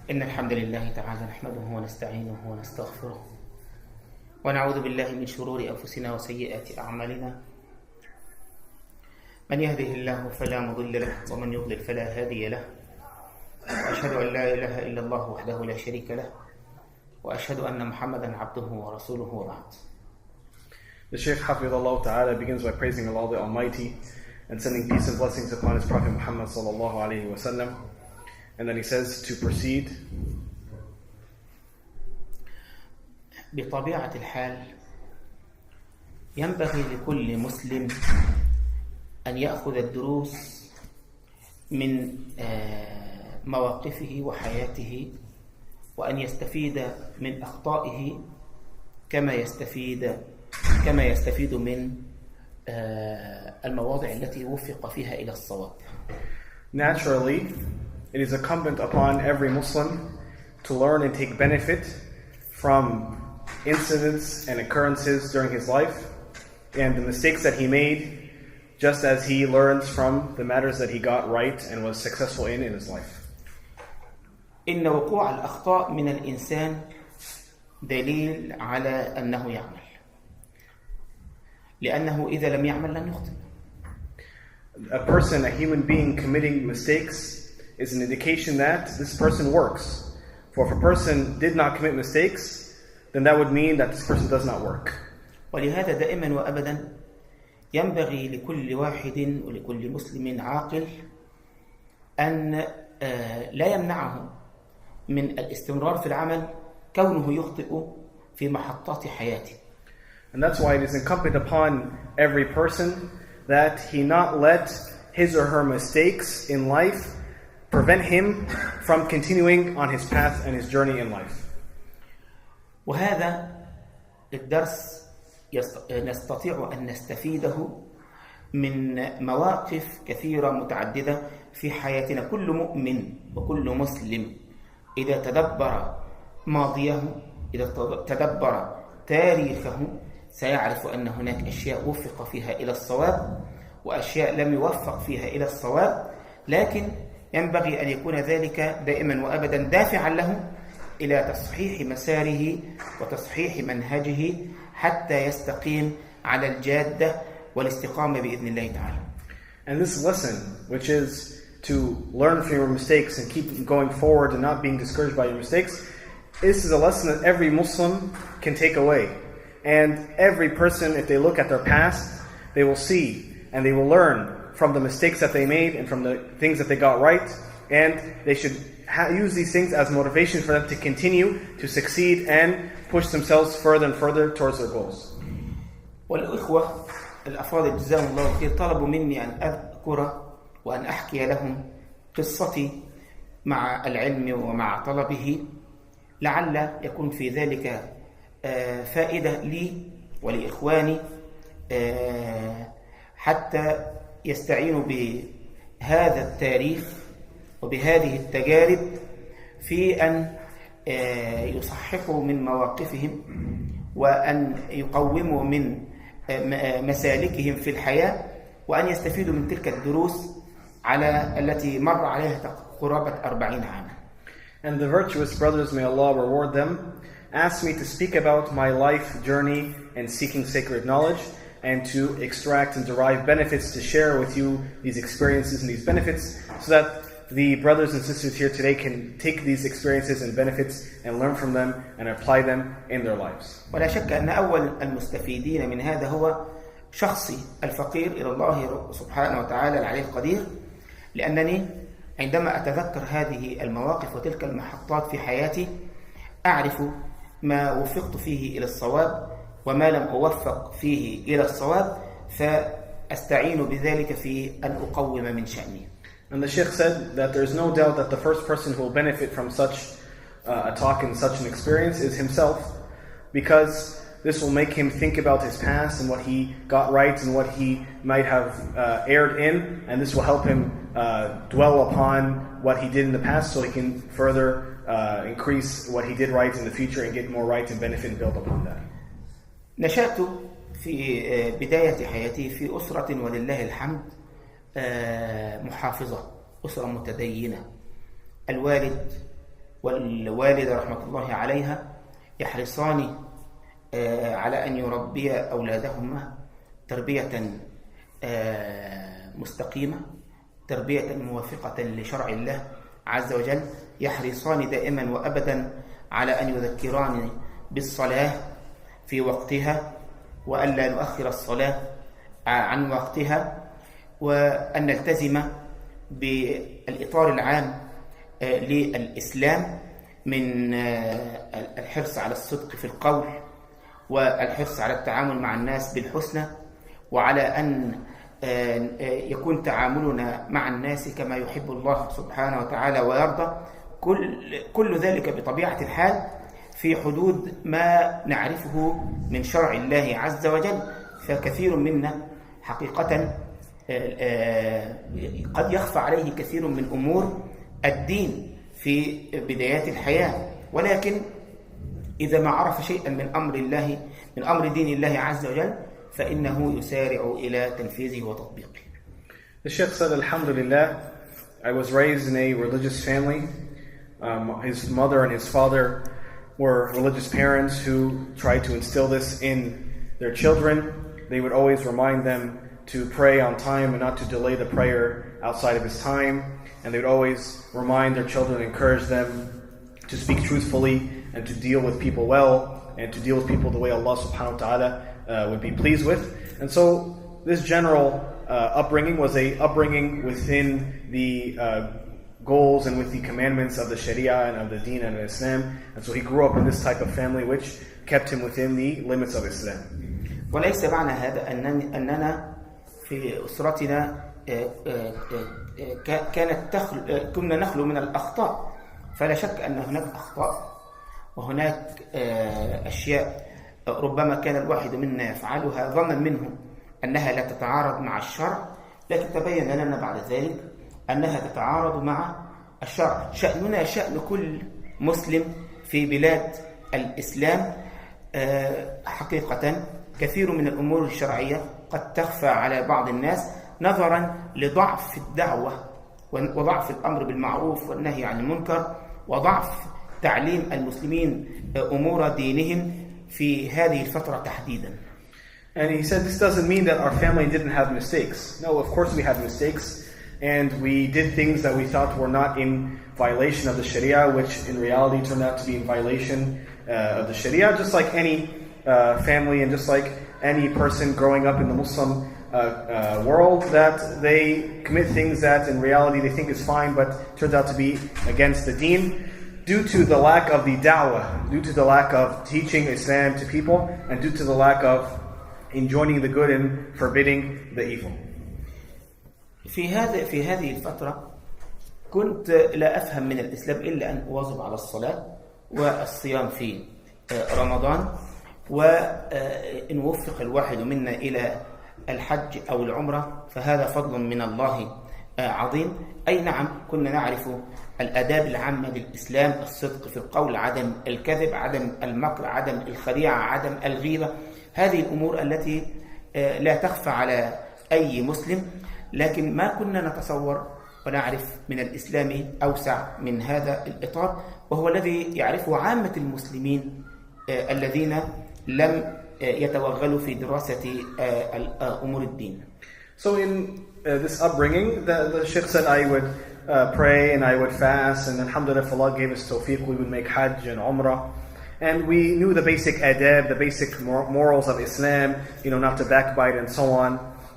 إن الحمد لله تعالى نحمده ونستعينه ونستغفره ونعوذ بالله من شرور أنفسنا وسيئات أعمالنا. من يهده الله فلا مضل له ومن يضلل فلا هادي له. وأشهد أن لا إله إلا الله وحده لا شريك له وأشهد أن محمدا عبده ورسوله وبعد. The Shaykh حفظه ta'ala begins by praising Allah the Almighty and sending peace and blessings upon his Prophet Muhammad sallallahu alayhi wa sallam. And then he says to proceed. بطبيعة الحال ينبغي لكل مسلم أن يأخذ الدروس من مواقفه وحياته وأن يستفيد من أخطائه كما يستفيد من المواضع التي وفق فيها إلى الصواب. Naturally, it is incumbent upon every Muslim to learn and take benefit from incidents and occurrences during his life and the mistakes that he made, just as he learns from the matters that he got right and was successful in his life. إن وقوع الأخطاء من الإنسان دليل على أنه يعمل، لأنه إذا لم يعمل لن يخطئ. A person, a human being committing mistakes is an indication that this person works. For if a person did not commit mistakes, then that would mean that this person does not work. ولهذا دائما وأبدا ينبغي لكل واحد ولكل مسلم عاقل أن لا يمنعه من الاستمرار في العمل كونه يخطئ في محطات حياته. And that's why it is incumbent upon every person that he not let his or her mistakes in life prevent him from continuing on his path and his journey in life. وهذا الدرس نستطيع أن نستفيده من مواقف كثيرة متعددة في حياتنا. كل مؤمن وكل مسلم إذا تدبر ماضيه، إذا تدبر تاريخه، سيعرف أن هناك أشياء وفق فيها إلى الصواب وأشياء لم يوفق فيها إلى الصواب، لكن ينبغي أن يكون ذلك دائما وأبدا دافعا له إلى تصحيح مساره وتصحيح منهجه حتى يستقيم على الجادة والاستقامة بإذن الله تعالى. And this lesson, which is to learn from your mistakes and keep going forward and not being discouraged by your mistakes, this is a lesson that every Muslim can take away. And every person, if they look at their past, they will see and they will learn from the mistakes that they made and from the things that they got right, and they should use these things as motivation for them to continue to succeed and push themselves further and further towards their goals. والإخوة الأفاضل جزاهم الله خير طلبوا مني أن أذكر وأن أحكي لهم قصتي مع العلم ومع طلبه، لعل يكون في ذلك فائدة لي ولإخواني حتى يستعينوا بهذا التاريخ وبهذه التجارب في أن يصححوا من مواقفهم وأن يقوموا من مسالكهم في الحياة وأن يستفيدوا من تلك الدروس التي مر عليها قرابة 40 عاما. And the virtuous brothers, may Allah reward them, asked me to speak about my life journey and seeking sacred knowledge, and to extract and derive benefits to share with you these experiences and these benefits, so that the brothers and sisters here today can take these experiences and benefits and learn from them and apply them in their lives. ولا شك أن أول المستفيدين من هذا هو شخصي الفقير إلى الله سبحانه وتعالى العلي القدير، لأنني عندما أتذكر هذه المواقف وتلك المحطات في حياتي أعرف ما وفقت فيه إلى الصواب وما لم أوفق فيه إلى الصواب، فأستعين بذلك في أن أقوم من شأني. And the Shaykh said that there's no doubt that the first person who will benefit from such a talk and such an experience is himself, because this will make him think about his past and what he got right and what he might have erred in, and this will help him dwell upon what he did in the past so he can further increase what he did right in the future and get more right and benefit and build upon that. نشأت في بداية حياتي في أسرة ولله الحمد محافظة، أسرة متدينة. الوالد والوالدة رحمة الله عليها يحرصان على أن يربي أولادهما تربية مستقيمة، تربية موافقة لشرع الله عز وجل. يحرصان دائما وأبدا على أن يذكران بالصلاة في وقتها، وألا نؤخر الصلاة عن وقتها، وأن نلتزم بالإطار العام للإسلام من الحرص على الصدق في القول، والحرص على التعامل مع الناس بالحسنى، وعلى أن يكون تعاملنا مع الناس كما يحب الله سبحانه وتعالى ويرضى. كل ذلك بطبيعة الحال في حدود ما نعرفه من شرع الله عز وجل. فكثير منا حقيقة قد يخفى عليه كثير من أمور الدين في بدايات الحياة، ولكن إذا ما عرف شيئا من أمر دين الله عز وجل فإنه يسارع إلى تنفيذه وتطبيقه. The Sheikh said, Alhamdulillah, I was raised in a religious family. His mother and his father were religious parents who tried to instill this in their children. They would always remind them to pray on time and not to delay the prayer outside of his time. And they would always remind their children and encourage them to speak truthfully and to deal with people well and to deal with people the way Allah subhanahu wa ta'ala would be pleased with. And so this general upbringing was a upbringing within the goals and with the commandments of the Sharia and of the Deen and of Islam. And so he grew up in this type of family which kept him within the limits of Islam. وليس معنى هذا أننا في أسرتنا كنا نخلو من الأخطاء. فلا شك أن هناك أخطاء وهناك أشياء ربما كان الواحد منا يفعلها ظنا منه أنها لا تتعارض مع الشرع، لكن تبين لنا بعد ذلك أنها تتعارض مع الشرع. شأننا شأن كل مسلم في بلاد الإسلام. حقيقة كثير من الأمور الشرعية قد تخفى على بعض الناس نظرا لضعف الدعوة وضعف الأمر بالمعروف والنهي عن المنكر وضعف تعليم المسلمين أمور دينهم في هذه الفترة تحديدا. And he said this doesn't mean that our family didn't have mistakes. No, of course we had mistakes, and we did things that we thought were not in violation of the Sharia, which in reality turned out to be in violation of the Sharia, just like any family and just like any person growing up in the Muslim world, that they commit things that in reality they think is fine but turns out to be against the deen due to the lack of the da'wah, due to the lack of teaching Islam to people, and due to the lack of enjoining the good and forbidding the evil. في هذه الفترة كنت لا أفهم من الإسلام إلا أن أواظب على الصلاة والصيام في رمضان، وإن وفق الواحد منا إلى الحج أو العمرة فهذا فضل من الله عظيم. أي نعم كنا نعرف الآداب العامة للإسلام، الصدق في القول، عدم الكذب، عدم المكر، عدم الخديعة، عدم الغيبة، هذه الأمور التي لا تخفى على أي مسلم، لكن ما كنا نتصور ونعرف من الإسلام أوسع من هذا الإطار، وهو الذي يعرفه عامة المسلمين الذين لم يتوغلوا في دراسة أمور الدين. So in this upbringing, the Sheikh said I would pray and I would fast, and alhamdulillah, if Allah gave us tawfiq, we would make hajj and umrah. And we knew the basic adab, the basic morals of Islam, not to backbite and so on.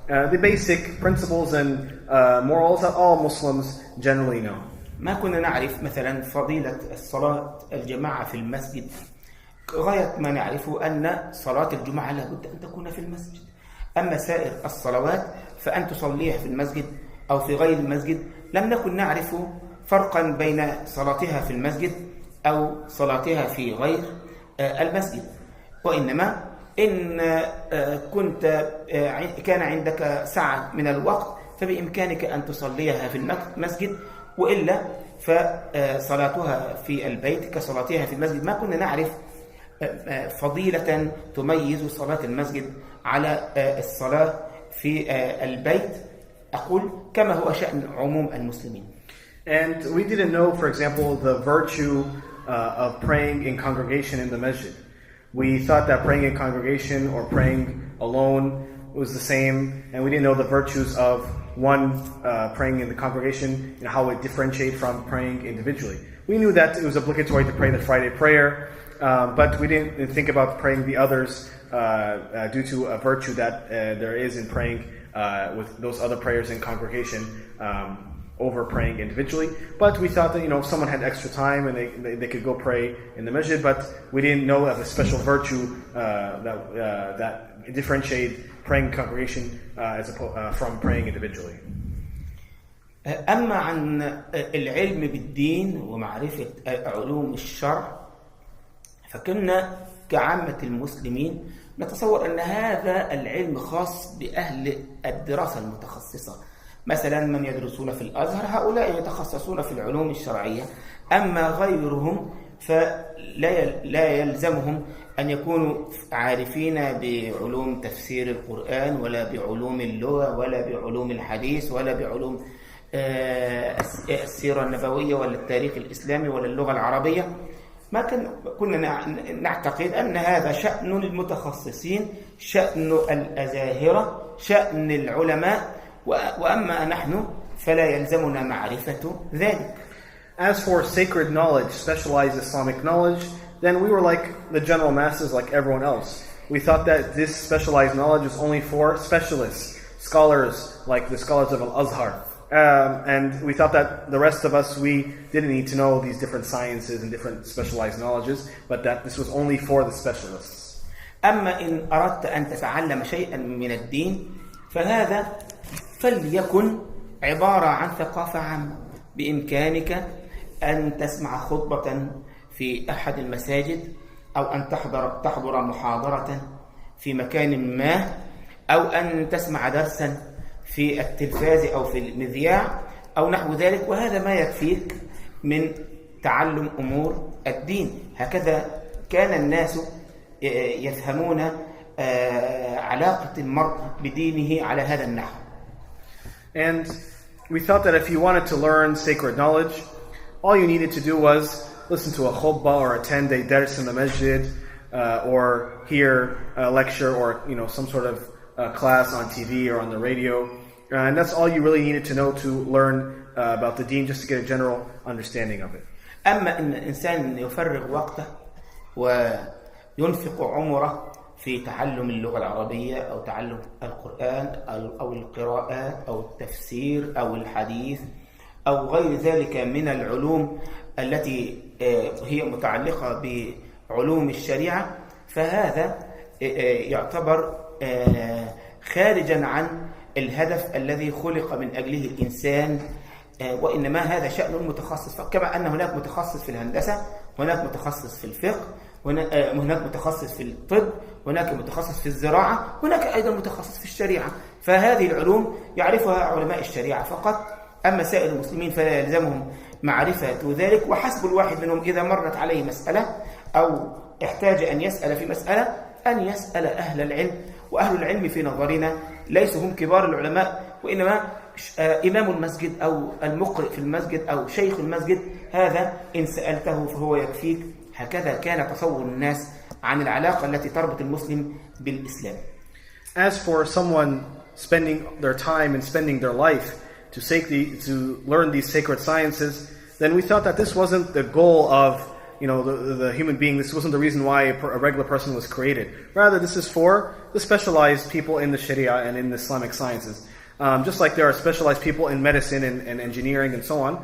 The basic principles and morals that all Muslims generally know. ما كنا نعرف مثلا فضيلة الصلاة الجماعة في المسجد. غاية ما نعرفه أن صلاة الجمعة لابد أن تكون في المسجد. أما سائر الصلوات فأن تصليها في المسجد أو في غير المسجد. لم نكن نعرف فرقا بين صلاتها في المسجد أو صلاتها في غير المسجد، وإنما إن كان عندك سعة من الوقت فبإمكانك أن تصليها في المسجد، وإلا فصلاتها في البيت كصلاتها في المسجد. ما كنا نعرف فضيلة تميز صلاة المسجد على الصلاة في البيت، أقول كما هو شأن عموم المسلمين. And we didn't know, for example, the virtue of praying in congregation in the masjid. We thought that praying in congregation or praying alone was the same, and we didn't know the virtues of one praying in the congregation and how it differentiated from praying individually. We knew that it was obligatory to pray the Friday prayer, but we didn't think about praying the others due to a virtue that there is in praying with those other prayers in congregation over praying individually. But we thought that, if someone had extra time and they could go pray in the masjid, but we didn't know of a special virtue that differentiated praying in congregation from praying individually. أما عن العلم بالدين ومعرفة علوم الشرع، فكنا كعامة المسلمين نتصور أن هذا العلم خاص بأهل الدراسة المتخصصة. مثلا من يدرسون في الأزهر هؤلاء يتخصصون في العلوم الشرعية، أما غيرهم فلا يلزمهم أن يكونوا عارفين بعلوم تفسير القرآن ولا بعلوم اللغة ولا بعلوم الحديث ولا بعلوم السيرة النبوية ولا التاريخ الإسلامي ولا اللغة العربية. ما كنا نعتقد أن هذا شأن المتخصصين، شأن الأزاهرة، شأن العلماء، وأما نحن فلا يلزمنا معرفة ذلك. As for sacred knowledge, specialized Islamic knowledge, then we were like the general masses, like everyone else. We thought that this specialized knowledge was only for specialists, scholars, like the scholars of Al-Azhar. And we thought that the rest of us, we didn't need to know these different sciences and different specialized knowledges, but that this was only for the specialists. أما إن أردت أن تتعلم شيئا من الدين فهذا فليكن عبارة عن ثقافة عامة. بإمكانك أن تسمع خطبة في أحد المساجد، أو أن تحضر محاضرة في مكان ما، أو أن تسمع درسا في التلفاز أو في المذياع أو نحو ذلك، وهذا ما يكفيك من تعلم أمور الدين. هكذا كان الناس يفهمون علاقة المرء بدينه على هذا النحو. And we thought that if you wanted to learn sacred knowledge, all you needed to do was listen to a khutbah or attend a dars in the masjid, or hear a lecture or some sort of class on TV or on the radio. And that's all you really needed to know to learn about the deen, just to get a general understanding of it. أما إن الإنسان يفرغ وقته وينفق عمره في تعلم اللغة العربية أو تعلم القرآن أو القراءات أو التفسير أو الحديث أو غير ذلك من العلوم التي هي متعلقة بعلوم الشريعة، فهذا يعتبر خارجا عن الهدف الذي خلق من أجله الإنسان، وإنما هذا شأن المتخصص. فكما أن هناك متخصص في الهندسة، هناك متخصص في الفقه، هناك متخصص في الطب، هناك متخصص في الزراعة، هناك أيضا متخصص في الشريعة. فهذه العلوم يعرفها علماء الشريعة فقط، أما سائر المسلمين فلا يلزمهم معرفة ذلك. وحسب الواحد منهم إذا مرت عليه مسألة أو احتاج أن يسأل في مسألة أن يسأل أهل العلم. وأهل العلم في نظرنا ليسوا هم كبار العلماء، وإنما إمام المسجد أو المقرئ في المسجد أو شيخ المسجد، هذا إن سألته فهو يكفيك. هكذا كان تصور الناس عن العلاقة التي تربط المسلم بالإسلام. As for someone spending their time and spending their life to learn these sacred sciences, then we thought that this wasn't the goal of the human being. This wasn't the reason why a regular person was created. Rather, this is for the specialized people in the Sharia and in the Islamic sciences. Just like there are specialized people in medicine and engineering and so on.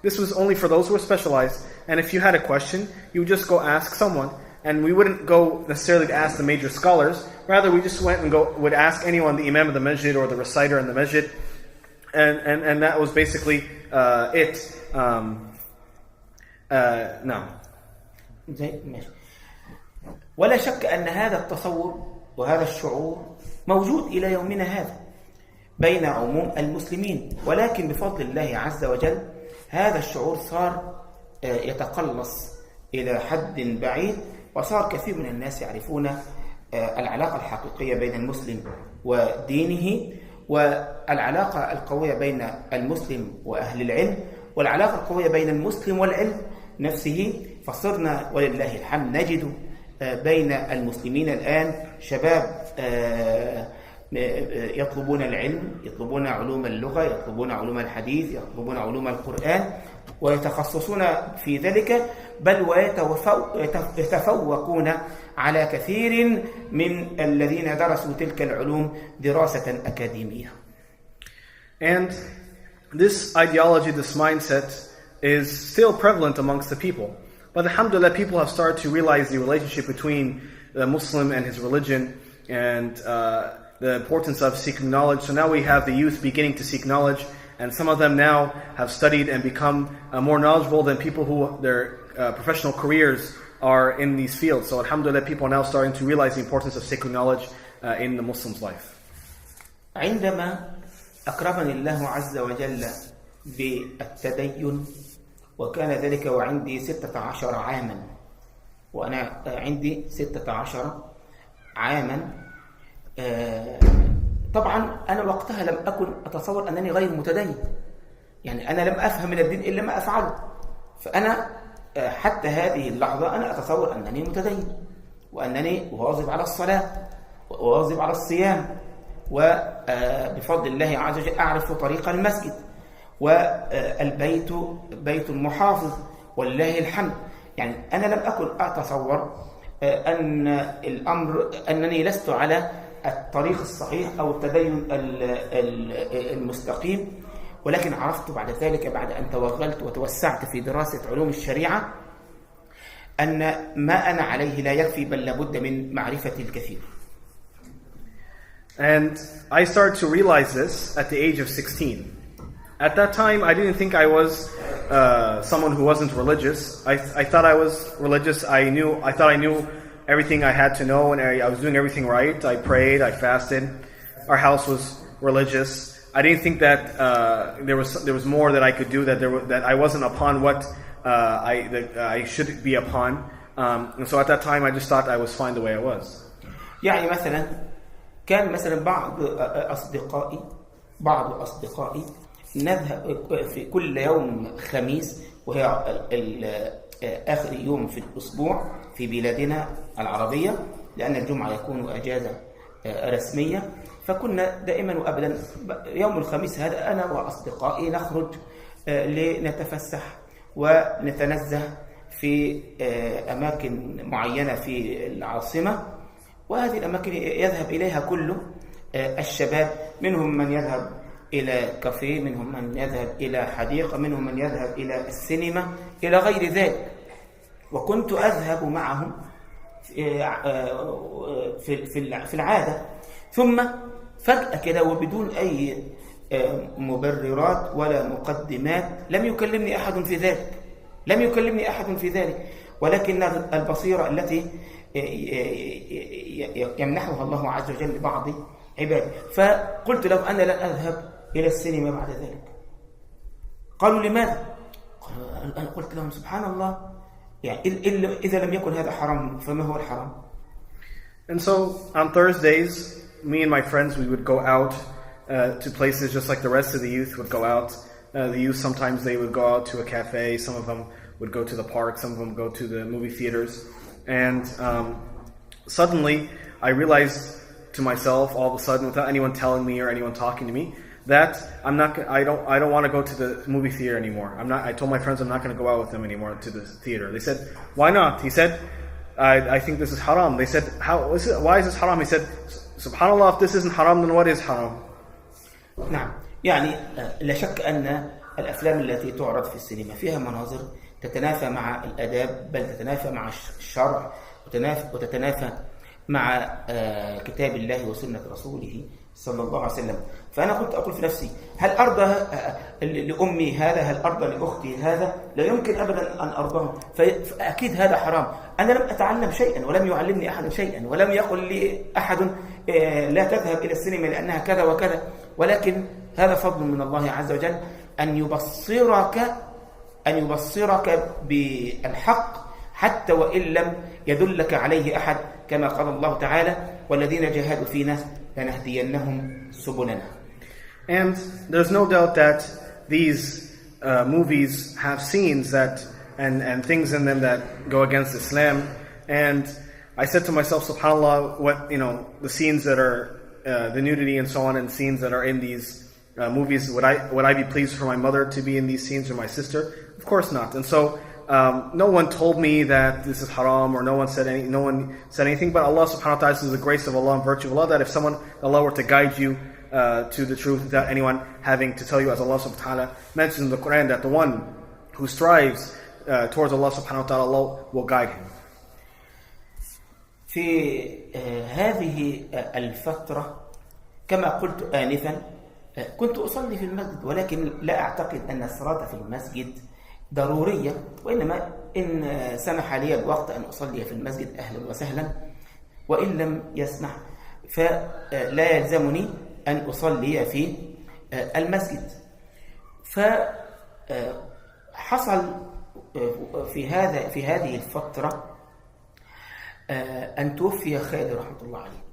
This was only for those who were specialized. And if you had a question, you would just go ask someone. And we wouldn't go necessarily to ask the major scholars. Rather, we just went and would ask anyone, the imam of the masjid or the reciter in the masjid. And that was basically it. No. ولا شك أن هذا التصور وهذا الشعور موجود إلى يومنا هذا بين عموم المسلمين، ولكن بفضل الله عز وجل هذا الشعور صار يتقلص إلى حد بعيد، وصار كثير من الناس يعرفون العلاقة الحقيقية بين المسلم ودينه، والعلاقة القوية بين المسلم وأهل العلم، والعلاقة القوية بين المسلم والعلم نفسه. فصرنا ولله الحمد نجد بين المسلمين الآن شباب يطلبون العلم، يطلبون علوم اللغة، يطلبون علوم الحديث، يطلبون علوم القرآن، ويتخصصون في ذلك، بل ويتفوقون على كثير من الذين درسوا تلك العلوم دراسة أكاديمية. And this ideology, this mindset is still prevalent amongst the people. But alhamdulillah, people have started to realize the relationship between the Muslim and his religion and the importance of seeking knowledge. So now we have the youth beginning to seek knowledge, and some of them now have studied and become more knowledgeable than people who their professional careers are in these fields. So alhamdulillah, people are now starting to realize the importance of seeking knowledge in the Muslim's life. عندما أكرمني الله عز وجل بالتدين، وكان ذلك وعندي 16 عاما، وأنا عندي 16 عاما، طبعا أنا وقتها لم أكن أتصور أنني غير متدين، يعني أنا لم أفهم من الدين إلا ما أفعله. فأنا حتى هذه اللحظة أنا أتصور أنني متدين، وأنني أواظب على الصلاة وأواظب على الصيام، وبفضل الله عز وجل أعرف طريق المسجد، والبيت بيت محافظ ولله الحمد. يعني أنا لم أكن أتصور أن الأمر أنني لست على الطريق الصحيح أو التدين المستقيم، ولكن عرفت بعد ذلك بعد أن توغلت وتوسعت في دراسة علوم الشريعة أن ما أنا عليه لا يكفي، بل لابد من معرفة الكثير. And I started to realize this at the age of 16. At that time, I didn't think I was someone who wasn't religious. I thought I was religious. I thought I knew everything I had to know, and I was doing everything right. I prayed, I fasted. Our house was religious. I didn't think that there was more that I could do, that I wasn't upon what I should be upon. And so at that time, I just thought I was fine the way I was. يعني مثلا كان مثلا بعض أصدقائي نذهب في كل يوم خميس، وهي آخر يوم في الأسبوع في بلادنا العربية، لأن الجمعة يكون أجازة رسمية، فكنا دائما وأبدا يوم الخميس هذا أنا وأصدقائي نخرج لنتفسح ونتنزه في أماكن معينة في العاصمة. وهذه الأماكن يذهب إليها كل الشباب، منهم من يذهب إلى كافيه، منهم من يذهب إلى حديقة، منهم من يذهب إلى السينما، إلى غير ذلك. وكنت أذهب معهم في العادة، ثم فجأة كده وبدون أي مبررات ولا مقدمات لم يكلمني أحد في ذلك، ولكن البصيرة التي يمنحها الله عز وجل لبعض عباده. فقلت له أنا لن أذهب إلى السينما بعد ذلك. قالوا لماذا؟ أنا قلت لهم سبحان الله، يعني إذا لم يكن هذا حرام فما هو الحرام؟ And so on Thursdays, me and my friends, we would go out to places just like the rest of the youth would go out. The youth, sometimes they would go out to a cafe, some of them would go to the park, some of them go to the movie theaters. And suddenly I realized to myself, all of a sudden, without anyone telling me or anyone talking to me, that I don't want to go to the movie theater anymore. I told my friends I'm not going to go out with them anymore to the theater. They said, why not? He said, I think this is haram. They said, why is this haram? He said, subhanallah, if this isn't haram, then what is haram? نعم، يعني لا شك أن الأفلام التي تعرض في السينما فيها مناظر تتنافى مع الآداب، بل تتنافى مع الشرع، وتتنافى مع كتاب الله وسنة رسوله صلى الله عليه وسلم. فأنا كنت أقول في نفسي هل أرضى لأمي هذا؟ هل أرضى لأختي هذا؟ لا يمكن أبدا أن أرضاهم، فأكيد هذا حرام. أنا لم أتعلم شيئا، ولم يعلمني أحد شيئا، ولم يقل لي أحد لا تذهب إلى السينما لأنها كذا وكذا، ولكن هذا فضل من الله عز وجل أن يبصرك بالحق حتى وإن لم يدلك عليه أحد، كما قال الله تعالى والذين جاهدوا فينا لنهدينهم سبلنا. And there's no doubt that these movies have scenes that and things in them that go against Islam. And I said to myself, subhanAllah, what, the scenes that are the nudity and so on, and scenes that are in these movies, would I be pleased for my mother to be in these scenes, or my sister? Of course not. And so no one told me that this is haram, or no one said anything, but Allah subhanahu wa ta'ala, this is the grace of Allah and virtue of Allah, that if Allah were to guide you to the truth without anyone having to tell you, as Allah subhanahu wa ta'ala mentions in the Quran, that the one who strives towards Allah subhanahu wa ta'ala, Allah will guide him. في هذه الفترة كما قلت آنفا كنت أصلي في المسجد، ولكن لا أعتقد أن الصلاة في المسجد ضرورية، وإنما إن سمح لي الوقت أن أصلي في المسجد أهلا وسهلا، وإن لم يسمح فلا يلزمني أن أصلي في المسجد. فحصل في هذه الفترة أن توفي خالي رحمة الله عليه.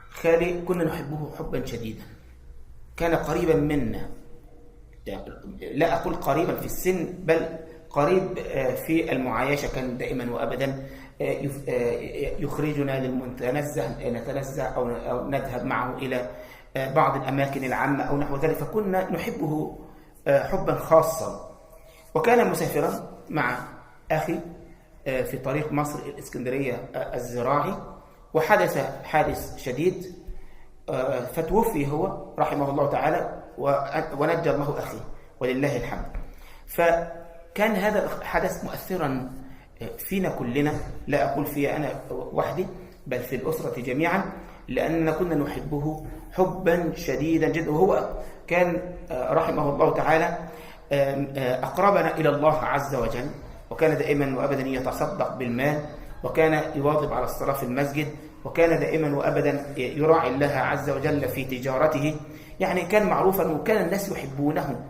خالي كنا نحبه حبا شديدا، كان قريبا منا، لا أقول قريبا في السن بل قريب في المعايشة، كان دائما وأبدا يخرجنا للمتنزه نتنزه أو نذهب معه إلى بعض الأماكن العامة أو نحو ذلك، فكنا نحبه حبا خاصا. وكان مسافرا مع أخي في طريق مصر الإسكندرية الزراعي، وحدث حادث شديد فتوفي هو رحمه الله تعالى، ونجى الله أخي ولله الحمد. فكان هذا الحدث مؤثرا فينا كلنا، لا أقول فيها أنا وحدي بل في الأسرة جميعا، لأننا كنا نحبه حبا شديدا جدا، وهو كان رحمه الله تعالى أقربنا إلى الله عز وجل، وكان دائما وأبدا يتصدق بالمال، وكان يواظب على الصلاة في المسجد، وكان دائما وأبدا يراعي الله عز وجل في تجارته، يعني كان معروفا وكان الناس يحبونه.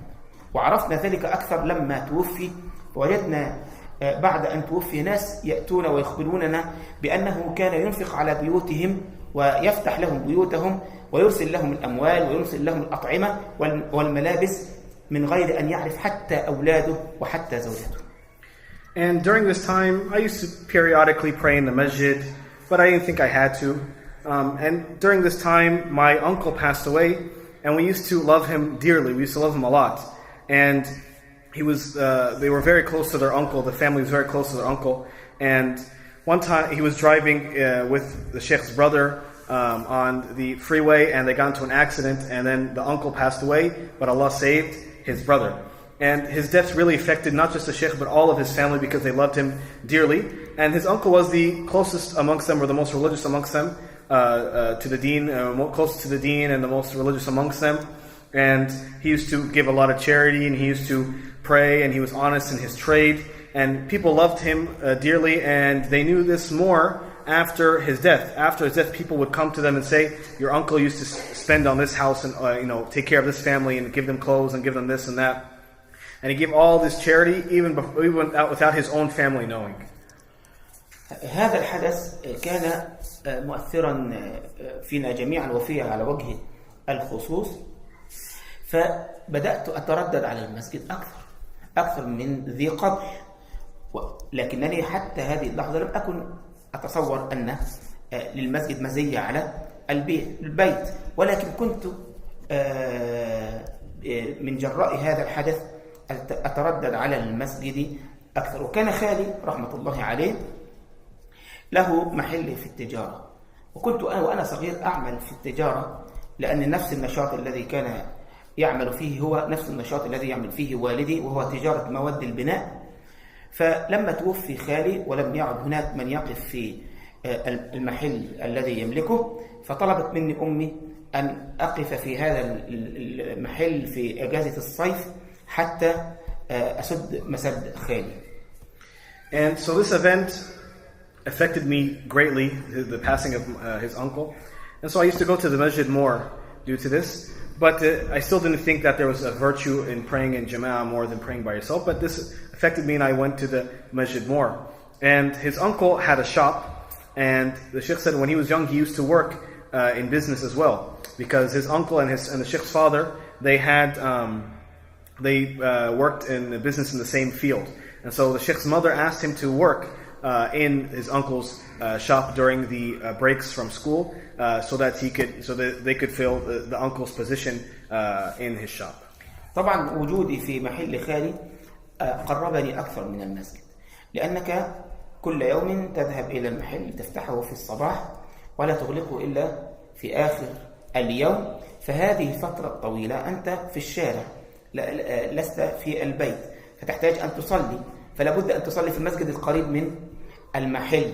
وعرفنا ذلك أكثر لما توفي، ووجدنا بعد أن توفي ناس يأتون ويخبروننا بأنه كان ينفق على بيوتهم ويفتح لهم بيوتهم ويرسل لهم الأموال ويرسل لهم الأطعمة والملابس من غير أن يعرف حتى أولاده وحتى زوجته. And during this time, I used to periodically pray in the masjid, but I didn't think I had to. And during this time, my uncle passed away, and we used to love him dearly. We used to love him a lot. And they were very close to their uncle. The family was very close to their uncle. And one time, he was driving with the sheikh's brother on the freeway, and they got into an accident, and then the uncle passed away, but Allah saved his brother. And his death really affected not just the sheikh, but all of his family, because they loved him dearly. And his uncle was the closest amongst them, or the most religious amongst them, to the deen, closest to the deen and the most religious amongst them. And he used to give a lot of charity, and he used to pray, and he was honest in his trade. And people loved him dearly, and they knew this more after his death. After his death, people would come to them and say, your uncle used to spend on this house and take care of this family and give them clothes and give them this and that. And he gave all this charity even without his own family knowing. هذا الحدث كان مؤثرا فينا جميعا وفيه على وجه الخصوص، فبدأت أتردد على المسجد أكثر من ذي قبل، لكنني حتى هذه اللحظة لم أكن أتصور أن للمسجد مزية على البيت، ولكن كنت من جراء هذا الحدث أتردد على المسجد أكثر. وكان خالي رحمة الله عليه له محل في التجارة، وكنت أنا وأنا صغير أعمل في التجارة، لأن نفس النشاط الذي كان يعمل فيه هو نفس النشاط الذي يعمل فيه والدي، وهو تجارة مواد البناء. فلما توفي خالي ولم يعد هناك من يقف في المحل الذي يملكه، فطلبت مني أمي أن أقف في هذا المحل في أجازة الصيف حتى أسد مسد خالي. And so this event affected me greatly, the passing of his uncle. And so I used to go to the masjid more due to this. But I still didn't think that there was a virtue in praying in jama'ah more than praying by yourself. But this affected me, and I went to the masjid more. And his uncle had a shop, and the sheikh said when he was young he used to work in business as well, because his uncle and the sheikh's father, they had they worked in the business in the same field. And so the Sheikh's mother asked him to work in his uncle's shop during the breaks from school, so that they could fill the uncle's position in his shop. طبعا وجودي في محل خالي قربني أكثر من المسجد، لأنك كل يوم تذهب إلى المحل تفتحه في الصباح ولا تغلقه إلا في آخر اليوم، فهذه الفترة الطويلة أنت في الشارع لست في البيت، فتحتاج أن تصلي، فلا بد أن تصلي في المسجد القريب من المحل،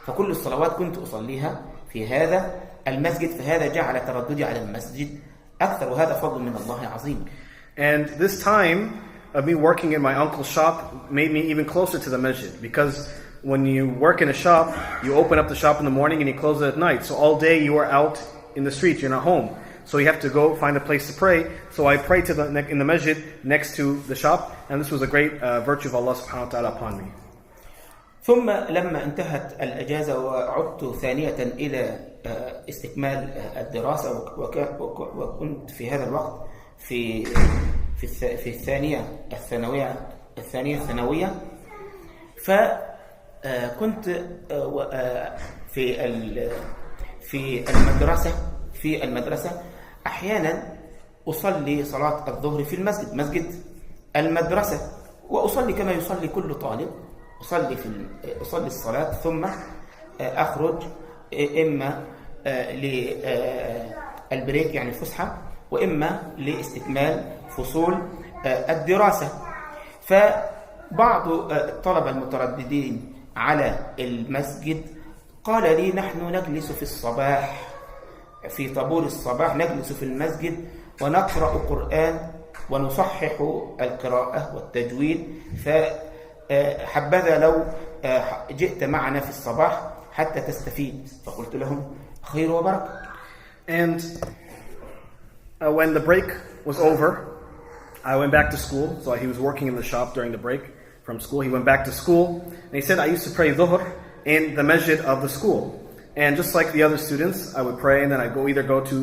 فكل الصلوات كنت أصليها في هذا المسجد، فهذا جعل ترددي على المسجد أكثر، وهذا فضل من الله عظيم. And this time of me working in my uncle's shop made me even closer to the masjid, because when you work in a shop, you open up the shop in the morning and you close it at night. So all day you are out in the streets, you're not home. So you have to go find a place to pray. So I prayed in the masjid next to the shop, and this was a great virtue of Allah subhanahu wa ta'ala upon me. ثم لما انتهت الأجازة وعدت ثانية إلى استكمال الدراسة، وكنت في هذا الوقت في الثانية الثانوية، فكنت في المدرسة أحيانا أصلي صلاة الظهر في المسجد، مسجد المدرسة، وأصلي كما يصلي كل طالب، أصلي الصلاة ثم أخرج إما للبريك يعني الفسحة، وإما لاستكمال فصول الدراسة. فبعض الطلبة المترددين على المسجد قال لي: نحن نجلس في الصباح في طابور الصباح، نجلس في المسجد ونقرأ قرآن ونصحح القراءة والتجويد، فحبذا لو جئت معنا في الصباح حتى تستفيد. فقلت لهم: خير وبركة. And when the break was over, I went back to school. So he was working in the shop during the break from school. He went back to school and he said, I used to pray dhuhr in the masjid of the school. And just like the other students, I would pray and then I'd either go to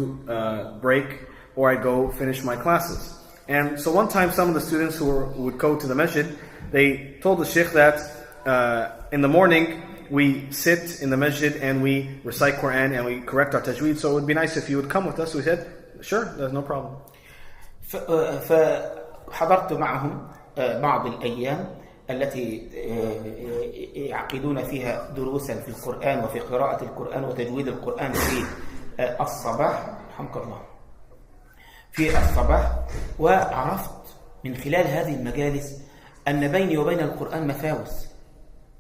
break or I'd go finish my classes. And so one time some of the students who would go to the masjid, they told the sheikh that in the morning we sit in the masjid and we recite Quran and we correct our tajweed, so it would be nice if you would come with us. So we said, sure, there's no problem. فحضرت معهم بعض الأيام التي يعقدون فيها دروسا في القرآن وفي قراءة القرآن وتجويد القرآن في الصباح، رحمك الله، في الصباح. وعرفت من خلال هذه المجالس أن بيني وبين القرآن مفاوز،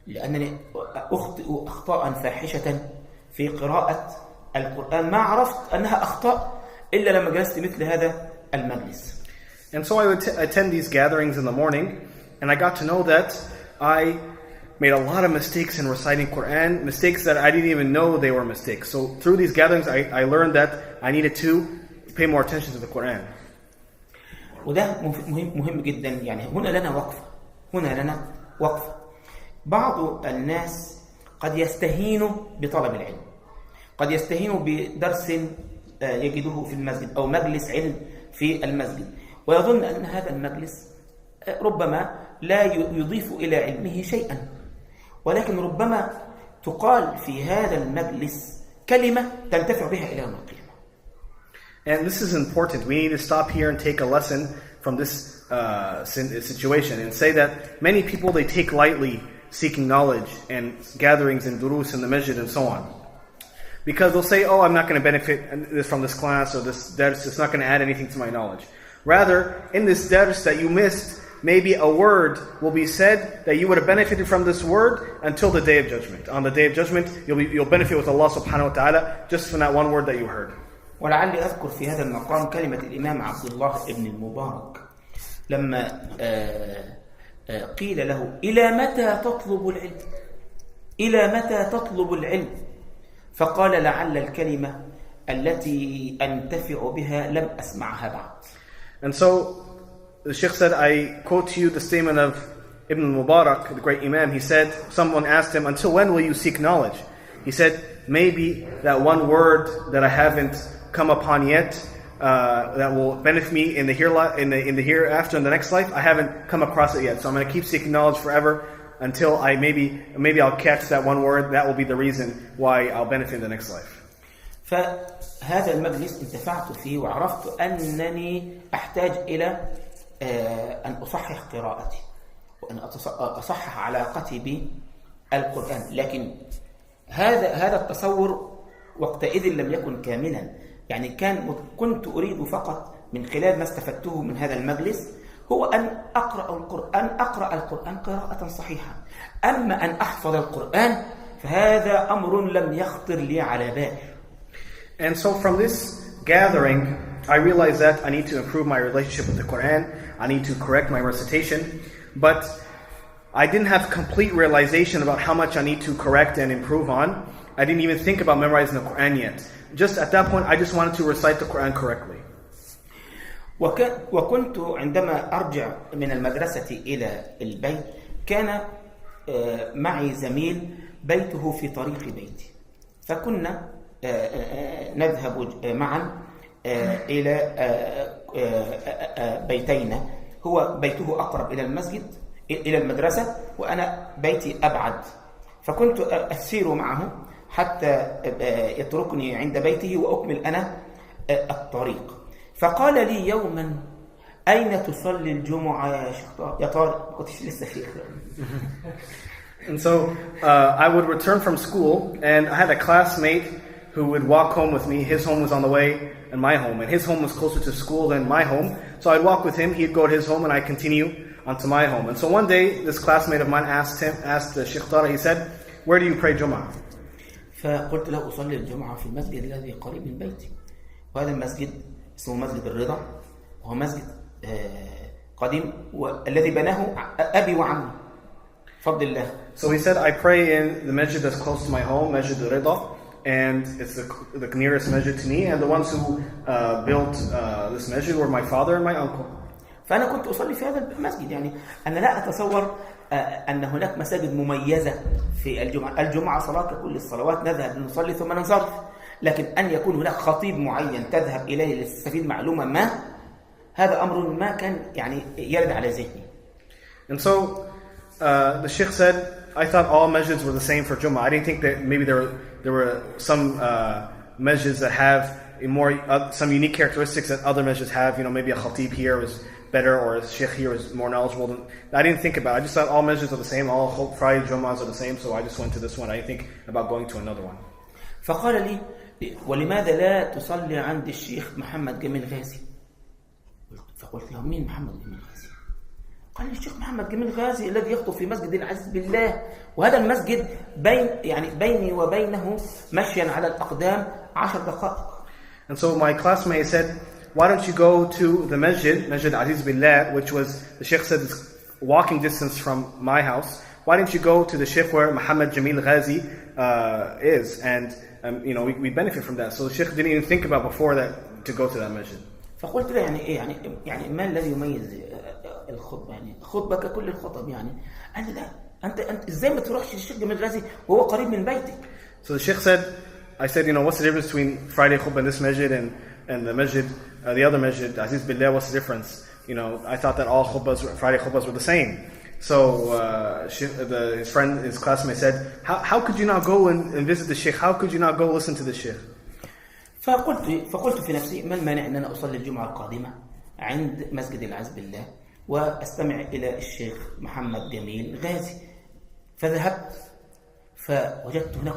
لأنني أخطئ أخطاء فاحشة في قراءة القرآن ما عرفت أنها أخطاء إلا لما جلست مثل هذا المجلس. And so I would attend these gatherings in the morning, and I got to know that I made a lot of mistakes in reciting Quran, mistakes that I didn't even know they were mistakes. So through these gatherings, I learned that I needed to pay more attention to the Quran. وده مهم جدا. يعني هنا لنا وقفة. بعض الناس قد يستهينوا بطلب العلم، قد يستهينوا بدرس يجده في المسجد أو مجلس علم في المسجد، ويظن أن هذا المجلس ربما لا يضيف إلى علمه شيئا، ولكن ربما تقال في هذا المجلس كلمة تنتفع بها إلى يوم القيامة. And this is important. We need to stop here and take a lesson from this situation and say that many people, they take lightly seeking knowledge and gatherings and durus in the masjid and so on. Because they'll say, oh, I'm not going to benefit from this class or this dars, it's not going to add anything to my knowledge. Rather, in this dars that you missed, maybe a word will be said that you would have benefited from this word until the Day of Judgment. On the Day of Judgment, you'll benefit with Allah subhanahu wa ta'ala just from that one word that you heard. ولعلي أذكر في هذا المقام كلمة الإمام عبد الله ابن المبارك لما قيل له: إلى متى تطلب العلم؟ إلى متى تطلب العلم؟ فقال: لعل الكلمة التي أنتفع بها لم أسمعها بعد. And so the Sheikh said, I quote to you the statement of Ibn Mubarak, the great Imam. He said, someone asked him, until when will you seek knowledge? He said, maybe that one word that I haven't come upon yet that will benefit me in the hereafter, in the next life, I haven't come across it yet. So I'm going to keep seeking knowledge forever until I maybe I'll catch that one word. That will be the reason why I'll benefit in the next life. فهذا المجلس انتفعت فيه وعرفت أنني أحتاج إلى أن أصحح قراءتي وأن أصحح علاقتي بالقرآن. لكن هذا التصور وقتئذ لم يكن كاملا. يعني كنت أريد فقط من خلال ما استفدته من هذا المجلس هو أن أقرأ القرآن قراءة صحيحة. أما أن أحفظ القرآن فهذا أمر لم يخطر لي على بال. And so from this gathering, I realized that I need to improve my relationship with the Quran. I need to correct my recitation. But I didn't have complete realization about how much I need to correct and improve on. I didn't even think about memorizing the Quran yet. Just at that point, I just wanted to recite the Quran correctly. وكنت عندما أرجع من المدرسة إلى البيت كان معي زميل بيته في طريق بيتي. فكنا نذهب معا إلى بيتينا. هو بيته أقرب إلى المسجد إلى المدرسة وأنا بيتي أبعد. فكنت أسير معه حتى يتركني عند بيته وأكمل أنا الطريق. فقال لي يوما أين تصلي الجمعة يا شيخ يا طارق؟ كنتش لسه شيخ. And so I would return from school and I had a classmate who would walk home with me. His home was on the way and my home. And his home was closer to school than my home. So I'd walk with him, he'd go to his home and I'd continue onto my home. And so one day this classmate of mine asked the Sheikh Tariq, he said, where do you pray Jum'ah? فقلت له أصلي الجمعة في المسجد الذي قريب من بيتي. وهذا المسجد اسمه مسجد الرضا وهو مسجد قديم والذي بناه أبي وعمي فضل الله. So he said, I pray in the masjid that's close to my home, Masjid al-Rida, and it's the nearest masjid to me, and the ones who built this masjid were my father and my uncle. فأنا كنت أصلي في هذا المسجد. يعني أنا لا أتصور أن هناك مساجد مميزة في الجمعة صلاة كل الصلوات نذهب نصلي ثم ننصرف. لكن أن يكون هناك خطيب معين تذهب إليه لتستفيد معلومة ما هذا أمر ما كان يعني يرد على ذهني. And so the Sheikh said, I thought all masjids were the same for Jummah. I didn't think that maybe there were some masjids that have some unique characteristics that other masjids have. You know, maybe a khatib here was better or a sheikh here was more knowledgeable. I didn't think about it. I just thought all masjids are the same. All Friday Jummahs are the same. So I just went to this one. I didn't think about going to another one. فقال لي ولماذا لا تصلي عند الشيخ محمد جميل غازي؟ فقلت له مين محمد جميل غازي؟ قال لي الشيخ محمد جميل غازي الذي يخطب في مسجد العز بالله وهذا المسجد بيني وبينه مشيا على الأقدام 10 دقائق. And so my classmate said, why don't you go to the Masjid Aziz Billah, which was, the Sheikh said, it's walking distance from my house. Why don't you go to the Sheikh where Muhammad Jamil Ghazi is? And we benefit from that. So the Sheikh didn't even think about before that to go to that Masjid. فقلت له يعني ايه يعني ما الذي يميز الخطبه؟ يعني خطبه ككل الخطب يعني قال لي لا انت ازاي ما تروحش للشيخ جميل غازي وهو قريب من بيتك. So the Sheikh said, I said, what's the difference between Friday khutbah in this masjid and the masjid, the other masjid, Aziz Billah, what's the difference? I thought that all Friday khutbahs were the same. So his classmate said, how could you not go and visit the Sheikh? How could you not go listen to the Sheikh? فقلت في نفسي ما المانع ان انا اصلي الجمعه القادمه عند مسجد العز بالله واستمع الى الشيخ محمد جميل غازي. فذهبت فوجدت هناك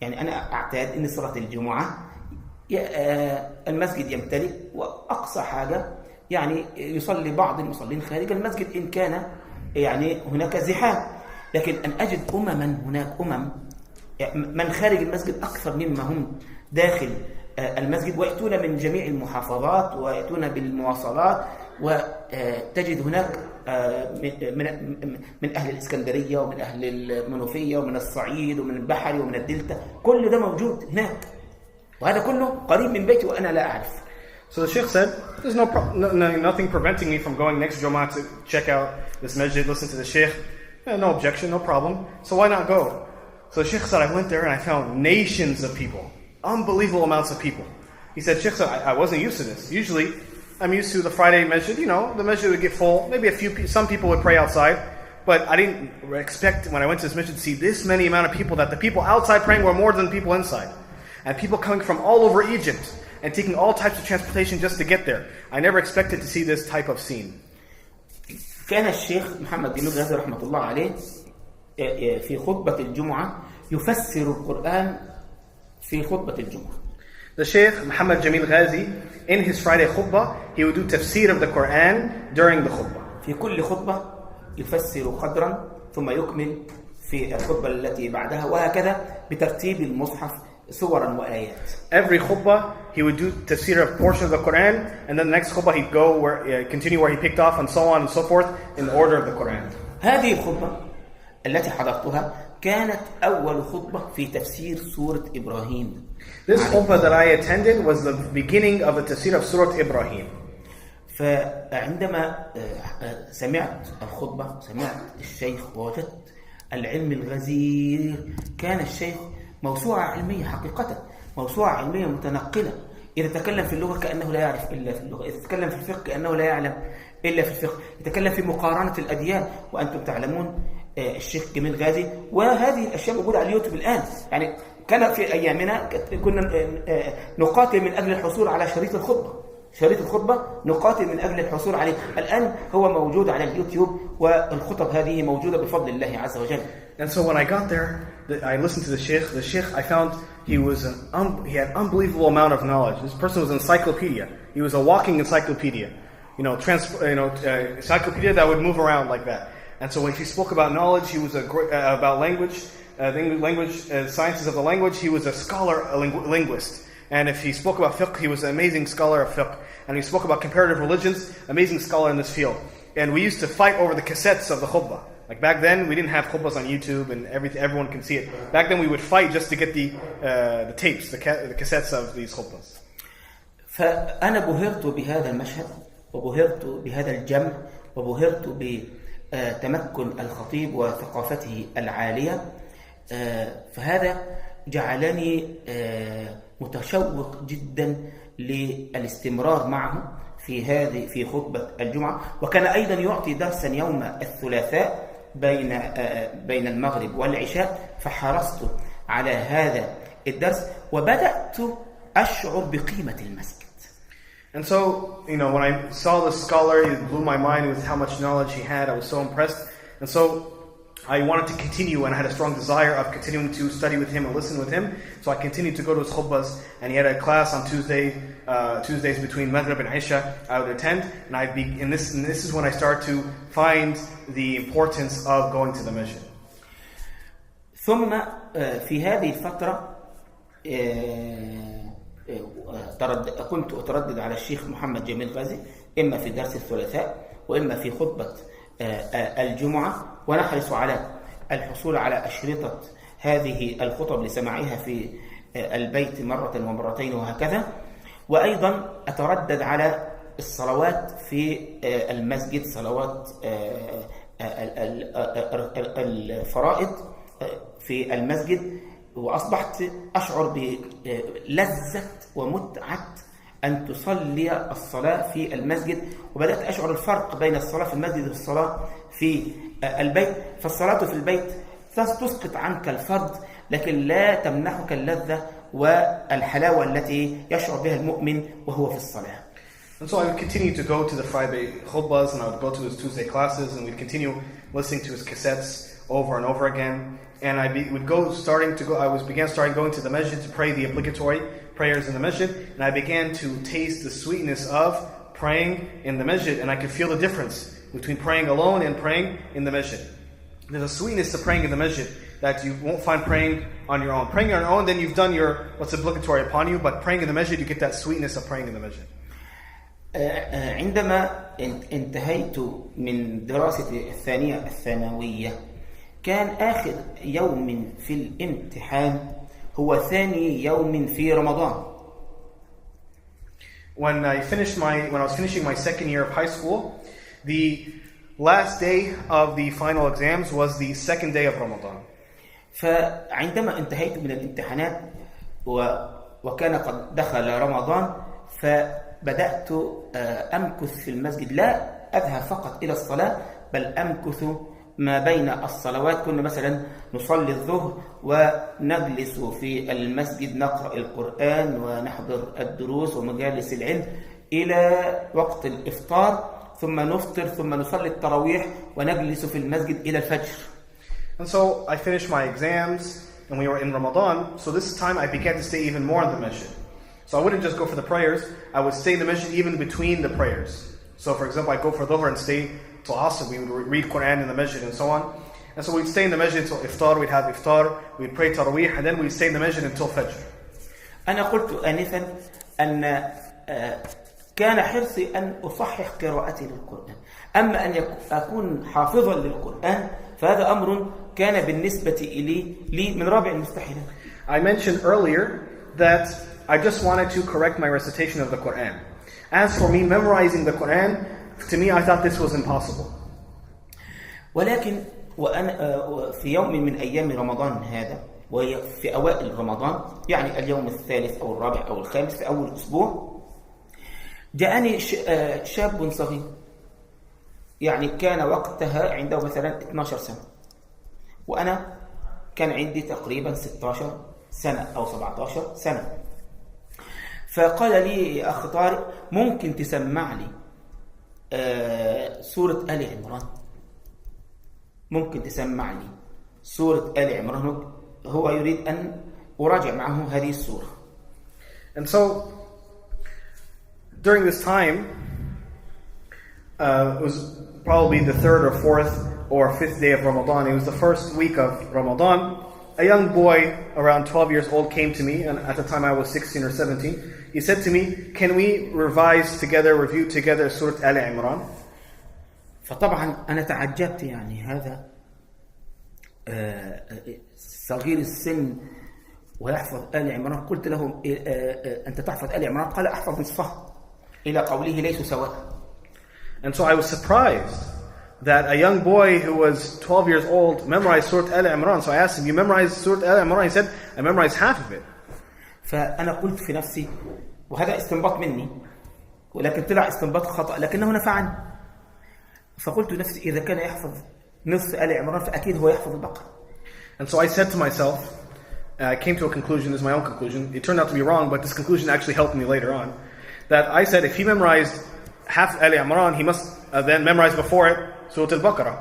يعني انا اعتاد ان صلاه الجمعه المسجد يمتلئ واقصى حاجه يعني يصلي بعض المصلين خارج المسجد ان كان يعني هناك زحام. لكن ان اجد هناك من خارج المسجد أكثر مما هم داخل المسجد ويأتون من جميع المحافظات ويأتون بالمواصلات وتجد هناك من أهل الإسكندرية ومن أهل المنوفية ومن الصعيد ومن البحري ومن الدلتا كل ده موجود هناك وهذا كله قريب من بيتي وأنا لا أعرف. So the Sheikh said, there's nothing preventing me from going next Jummah to check out this masjid, listen to the Sheikh. No objection, no problem. So why not go? So the Sheikh said, I went there and I found nations of people, unbelievable amounts of people. He said, Sheikh, I wasn't used to this. Usually, I'm used to the Friday masjid. You know, the masjid would get full. Maybe some people would pray outside. But I didn't expect, when I went to this masjid, to see this many amount of people, that the people outside praying were more than people inside. And people coming from all over Egypt and taking all types of transportation just to get there. I never expected to see this type of scene. كان الشيخ محمد بن غازي رحمة الله عليه في خطبة الجمعة يفسر القرآن في خطبة الجمعة. The Sheikh Muhammad Jamil Ghazi, in his Friday khutbah, he would do tafsir of the Quran during the khutbah. في كل خطبة يفسر قدرا ثم يكمل في الخطبة التي بعدها وهكذا بترتيب المصحف سورا وآيات. Every khutbah he would do tafsir of portion of the Quran, and then the next khutbah he'd go continue where he picked off, and so on and so forth in the order of the Quran. هذه الخطبة التي حضرتها كانت أول خطبة في تفسير سورة إبراهيم. This khutbah that I attended was the beginning of the tafsir of Surah Ibrahim. فعندما سمعت الخطبة سمعت الشيخ ووجدت العلم الغزير. كان الشيخ موسوعة علمية حقيقة، موسوعة علمية متنقلة. إذا تكلم في اللغة كأنه لا يعرف إلا في اللغة، إذا تكلم في الفقه كأنه لا يعلم إلا في الفقه، يتكلم في مقارنة الأديان. وأنتم تعلمون الشيخ جميل غازي، وهذه الأشياء موجودة على اليوتيوب الآن. يعني كان في أيامنا كنا نقاتل من أجل الحصول على شريط الخطبة نقاتل من أجل الحصول عليه. الآن هو موجود على اليوتيوب، والخطب هذه موجودة بفضل الله عز وجل. And so when I got there, I listened to the sheikh. The sheikh, I found he had unbelievable amount of knowledge. This person was an encyclopedia. He was a walking encyclopedia. Encyclopedia that would move around like that. And so when he spoke about knowledge, he was about language, sciences of the language. He was a scholar, a linguist. And if he spoke about fiqh, he was an amazing scholar of fiqh. And he spoke about comparative religions, amazing scholar in this field. And we used to fight over the cassettes of the khutbah. Like back then, we didn't have khutbahs on YouTube and everyone can see it. Back then, we would fight just to get the tapes, the cassettes of these khutbahs. فأنا بهرت بهذا المشهد، وبهرت بهذا الجمع، وبهرت بتمكن الخطيب وثقافته العالية. فهذا جعلني متشوق جدا للاستمرار معه في خطبة الجمعة. وكان أيضا يعطي درسا يوم الثلاثاء بين المغرب والعشاء، فحرصت على هذا الدرس وبدأت أشعر بقيمة المسجد. And so, when I saw this scholar, it blew my mind with how much knowledge he had. I was so impressed. And so I wanted to continue, and I had a strong desire of continuing to study with him and listen with him. So I continued to go to his khutbahs, and he had a class on Tuesdays between Maghrib and Isha. I would attend, and this is when I started to find the importance of going to the masjid. ثم في هذه الفترة كنت أتردد على الشيخ محمد جميل غازي، إما في درس الثلاثاء وإما في خطبة الجمعة، ونحرص على الحصول على أشرطة هذه الخطب لسماعها في البيت مرة ومرتين وهكذا. وأيضا أتردد على الصلوات في المسجد، صلوات الفرائض في المسجد. وأصبحت أشعر بلذة ومتعة أن تصلي الصلاة في المسجد، وبدأت أشعر الفرق بين الصلاة في المسجد والصلاة في البيت. فالصلاة في البيت تسقط عنك الفرض، لكن لا تمنحك اللذة والحلاوة التي يشعر بها المؤمن وهو في الصلاة. And so I would continue to go to the Friday khutbahs, and I would go to his Tuesday classes, and we'd continue listening to his cassettes over and over again. And I began going to the masjid to pray the obligatory prayers in the masjid, and I began to taste the sweetness of praying in the masjid, and I could feel the difference between praying alone and praying in the masjid. There's a sweetness to praying in the masjid that you won't find praying on your own. Praying on your own, then you've done what's obligatory upon you, but praying in the masjid, you get that sweetness of praying in the masjid. عندما انتهيت من دراستي الثانوية، كان آخر يوم في الامتحان هو ثاني يوم في رمضان. When I was finishing my second year of high school, the last day of the final exams was the second day of Ramadan. فعندما انتهيت من الامتحانات وكان قد دخل رمضان، فبدأت أمكث في المسجد، لا أذهب فقط إلى الصلاة بل أمكث ما بين الصلوات. كنا مثلا نصلي الظهر ونجلس في المسجد نقرأ القرآن ونحضر الدروس ومجالس العلم إلى وقت الإفطار، ثم نفطر، ثم نصلي التراويح ونجلس في المسجد إلى الفجر. And so I finished my exams and we were in Ramadan, so this time I began to stay even more in the masjid. So I wouldn't just go for the prayers, I would stay in the masjid even between the prayers. So for example, I'd go for Dhuhr and stay till Asr, we would read Quran in the masjid and so on. And so we'd stay in the masjid till Iftar, we'd have Iftar, we'd pray Taraweeh, and then we'd stay in the masjid until Fajr. أنا قلت آنفا أن كان حرصي أن أصحح قراءتي للقرآن، أما أن أكون حافظا للقرآن فهذا أمر كان بالنسبة لي من رابع المستحيلات. I mentioned earlier that I just wanted to correct my recitation of the Quran. As for me memorizing the Quran, to me I thought this was impossible. ولكن وأنا في يوم من أيام رمضان هذا، وفي أوائل رمضان، يعني اليوم الثالث أو الرابع أو الخامس في أول أسبوع، جاءني شاب صغير، يعني كان وقتها عنده مثلا 12 سنة وأنا كان عندي تقريبا 16 سنة أو 17 سنة. فقال لي يا أخ طارق ممكن تسمع لي سورة آل عمران؟ ممكن تسمع لي سورة آل عمران؟ هو يريد أن أراجع معه هذه السورة. And so during this time, it was probably the third or fourth or fifth day of Ramadan. It was the first week of Ramadan. A young boy around 12 years old came to me, and at the time I was 16 or 17. He said to me, can we revise together, review together Surah Al Imran? فطبعا أنا تعجبت، يعني هذا صغير السن ويحفظ آل عمران. قلت له أنت تحفظ آل عمران؟ قال أحفظ نصفها، إلى قوله ليسوا سواء. And so I was surprised that a young boy who was 12 years old memorized Surah Al Imran. So I asked him, you memorized Surah Al Imran? He said, I memorized half of it. فأنا قلت في نفسي، وهذا استنباط مني ولكن طلع استنباط خطأ لكنه نفعني، فقلت نفسي إذا كان يحفظ نصف آل عمران فأكيد هو يحفظ البقرة. And so I said to myself, I came to a conclusion, this is my own conclusion. It turned out to be wrong, but this conclusion actually helped me later on. That I said if he memorized half Al Imran, he must then memorize before it Surah Al-Baqarah.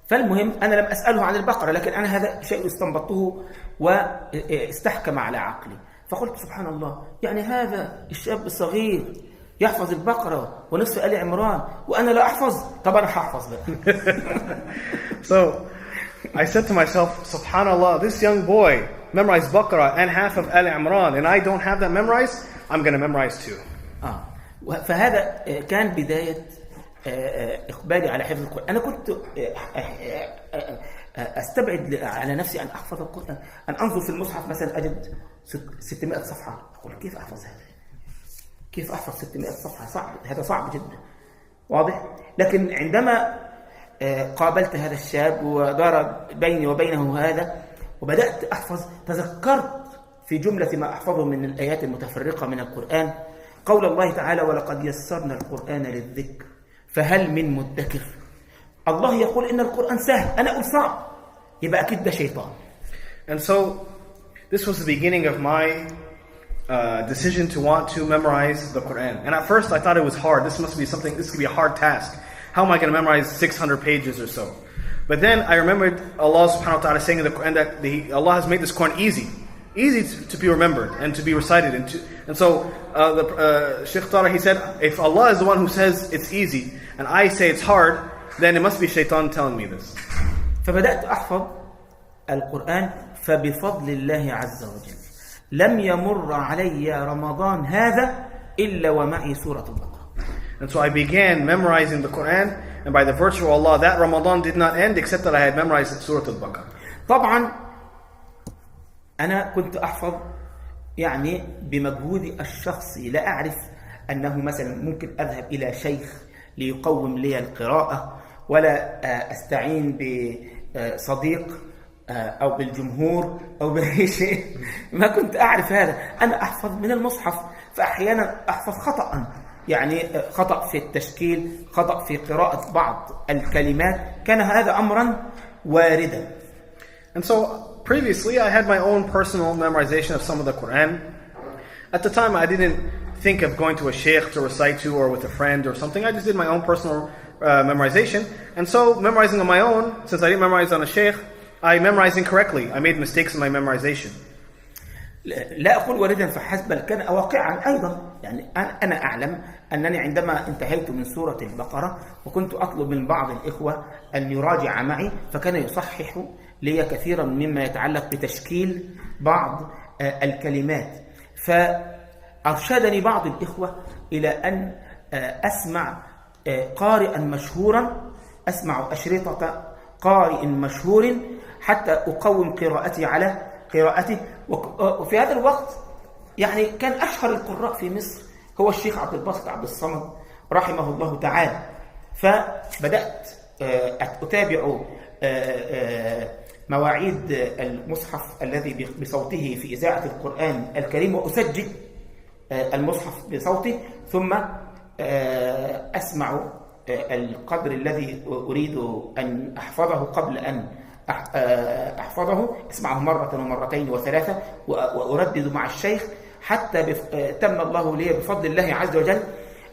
فالمهم أنا لم أسأله عن البقرة، لكن أنا هذا شيء استنبطته واستحكم على عقلي. فقلت سبحان الله، يعني هذا الشاب الصغير يحفظ البقرة ونصف آل عمران وأنا لا أحفظ؟ طب أنا هحفظ بقى. So I said to myself, subhanallah, this young boy memorized Baqarah and half of Al Imran and I don't have that memorized, I'm going to memorize too. فهذا كان بداية إقبالي على حفظ القرآن. أنا كنت أستبعد على نفسي أن أحفظ القرآن، أن أنظر في المصحف مثلا أجد 600 صفحة، أقول كيف أحفظ هذا؟ كيف أحفظ 600 صفحة؟ صعب، هذا صعب جدا، واضح؟ لكن عندما قابلت هذا الشاب ودار بيني وبينه هذا وبدأت أحفظ، تذكرت في جملة ما أحفظه من الآيات المتفرقة من القرآن قول الله تعالى ولقد يسرنا القرآن للذكر فهل من مدكر. الله يقول إن القرآن سهل، أنا أقول صعب، يبقى أكيد ده شيطان. And so this was the beginning of my decision to want to memorize the Quran. And at first I thought it was hard. This could be a hard task. How am I going to memorize 600 pages or so? But then I remembered Allah subhanahu wa ta'ala saying in the Quran that Allah has made this Quran easy to be remembered and to be recited. And so Sheikh Tara, he said, if Allah is the one who says it's easy and I say it's hard, then it must be shaitan telling me this. فبدأت أحفظ القرآن فبفضل الله عز وجل لم يمر علي رمضان هذا إلا ومعي سورة البقرة. And so I began memorizing the Quran, and by the virtue of Allah, that Ramadan did not end except that I had memorized Surah Al-Baqarah. طبعا أنا كنت أحفظ يعني بمجهودي الشخصي، لا أعرف أنه مثلا ممكن أذهب إلى شيخ ليقوم لي القراءة، ولا أستعين بصديق أو بالجمهور أو بأي شيء، ما كنت أعرف هذا. أنا أحفظ من المصحف، فأحيانا أحفظ خطأ، يعني خطأ في التشكيل، خطأ في قراءة بعض الكلمات، كان هذا أمرا واردا. And so previously I had my own personal memorization of some of the Quran. At the time I didn't think of going to a sheikh to recite to or with a friend or something. I just did my own personal memorization. And so memorizing on my own, since I didn't memorize on a sheikh, I memorized incorrectly. I made mistakes in my memorization. لا أقول واردا فحسب، بل كان واقعا أيضا. يعني أنا أعلم أنني عندما انتهيت من سورة البقرة وكنت أطلب من بعض الإخوة أن يراجع معي، فكان يصحح لي كثيرا مما يتعلق بتشكيل بعض الكلمات. فأرشدني بعض الإخوة إلى أن أسمع قارئا مشهورا، أسمع أشرطة قارئ مشهور حتى أقوم قراءتي على قراءته. وفي هذا الوقت يعني كان أشهر القراء في مصر هو الشيخ عبد الباسط عبد الصمد رحمه الله تعالى. فبدأت أتابع مواعيد المصحف الذي بصوته في إذاعة القرآن الكريم، وأسجل المصحف بصوته، ثم أسمع القدر الذي أريد أن أحفظه قبل أن أحفظه، أسمعه مرة ومرتين وثلاثة، وأردد مع الشيخ حتى تم الله لي بفضل الله عز وجل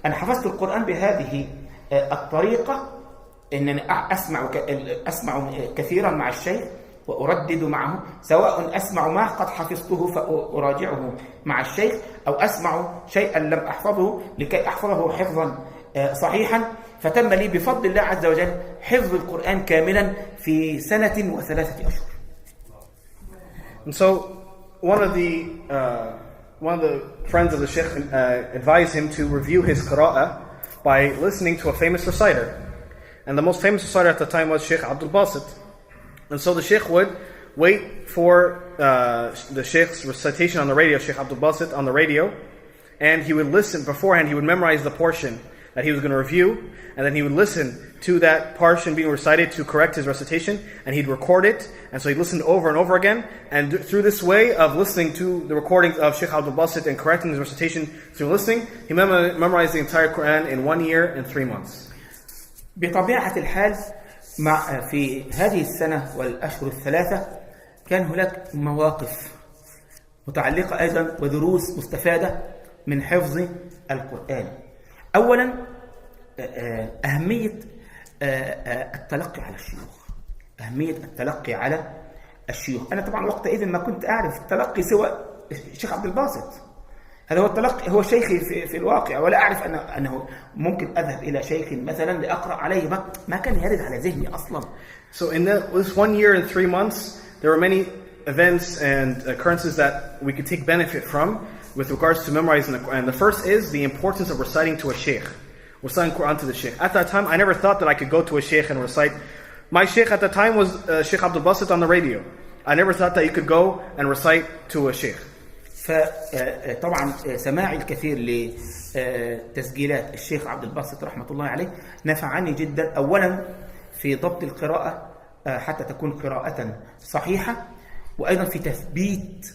أن حفظت القرآن بهذه الطريقة، أنني أسمع كثيرا مع الشيخ وأردد معه، سواء أسمع ما قد حفظته فأراجعه مع الشيخ، أو أسمع شيئا لم أحفظه لكي أحفظه حفظا صحيحا. فتم لي بفضل الله عز وجل حفظ القرآن كاملا في 1 و3 أشهر. And so one of the friends of the Sheikh advised him to review his qira'ah by listening to a famous reciter. And the most famous reciter at the time was Sheikh Abdul Basit. And so the Sheikh would wait for the Sheikh's recitation on the radio, Sheikh Abdul Basit on the radio, and he would listen beforehand. He would memorize the portion that he was going to review, and then he would listen to that portion being recited to correct his recitation, and he'd record it. And so he listened over and over again, and through this way of listening to the recordings of Sheikh Abdul Basit and correcting his recitation through listening, he memorized the entire Quran in 1 year and 3 months. بطبيعة الحال في هذه السنة والأشهر 3 كان هناك مواقف متعلقة أيضا ودروس مستفادة من حفظ القرآن. أولا أهمية التلقي على الشيوخ، أهمية التلقي على الشيوخ. أنا طبعا وقتئذ ما كنت أعرف التلقي سوى الشيخ عبد الباسط، هذا هو التلقي، هو شيخي في الواقع، ولا أعرف أنه ممكن أذهب إلى شيخ مثلا لأقرأ عليه، ما كان يرد على ذهني أصلا. So in this 1 year and 3 months, there were many events and occurrences that we could take benefit from with regards to memorizing the Quran. The first is the importance of reciting to a sheikh, reciting Quran to the sheikh. At that time, I never thought that I could go to a sheikh and recite. My sheikh at the time was Sheikh Abdul Basit on the radio. I never thought that you could go and recite to a sheikh. فطبعا سماعي الكثير لتسجيلات الشيخ عبد الباسط رحمة الله عليه نفعني جدا، أولا في ضبط القراءة حتى تكون قراءة صحيحة، وأيضا في تثبيت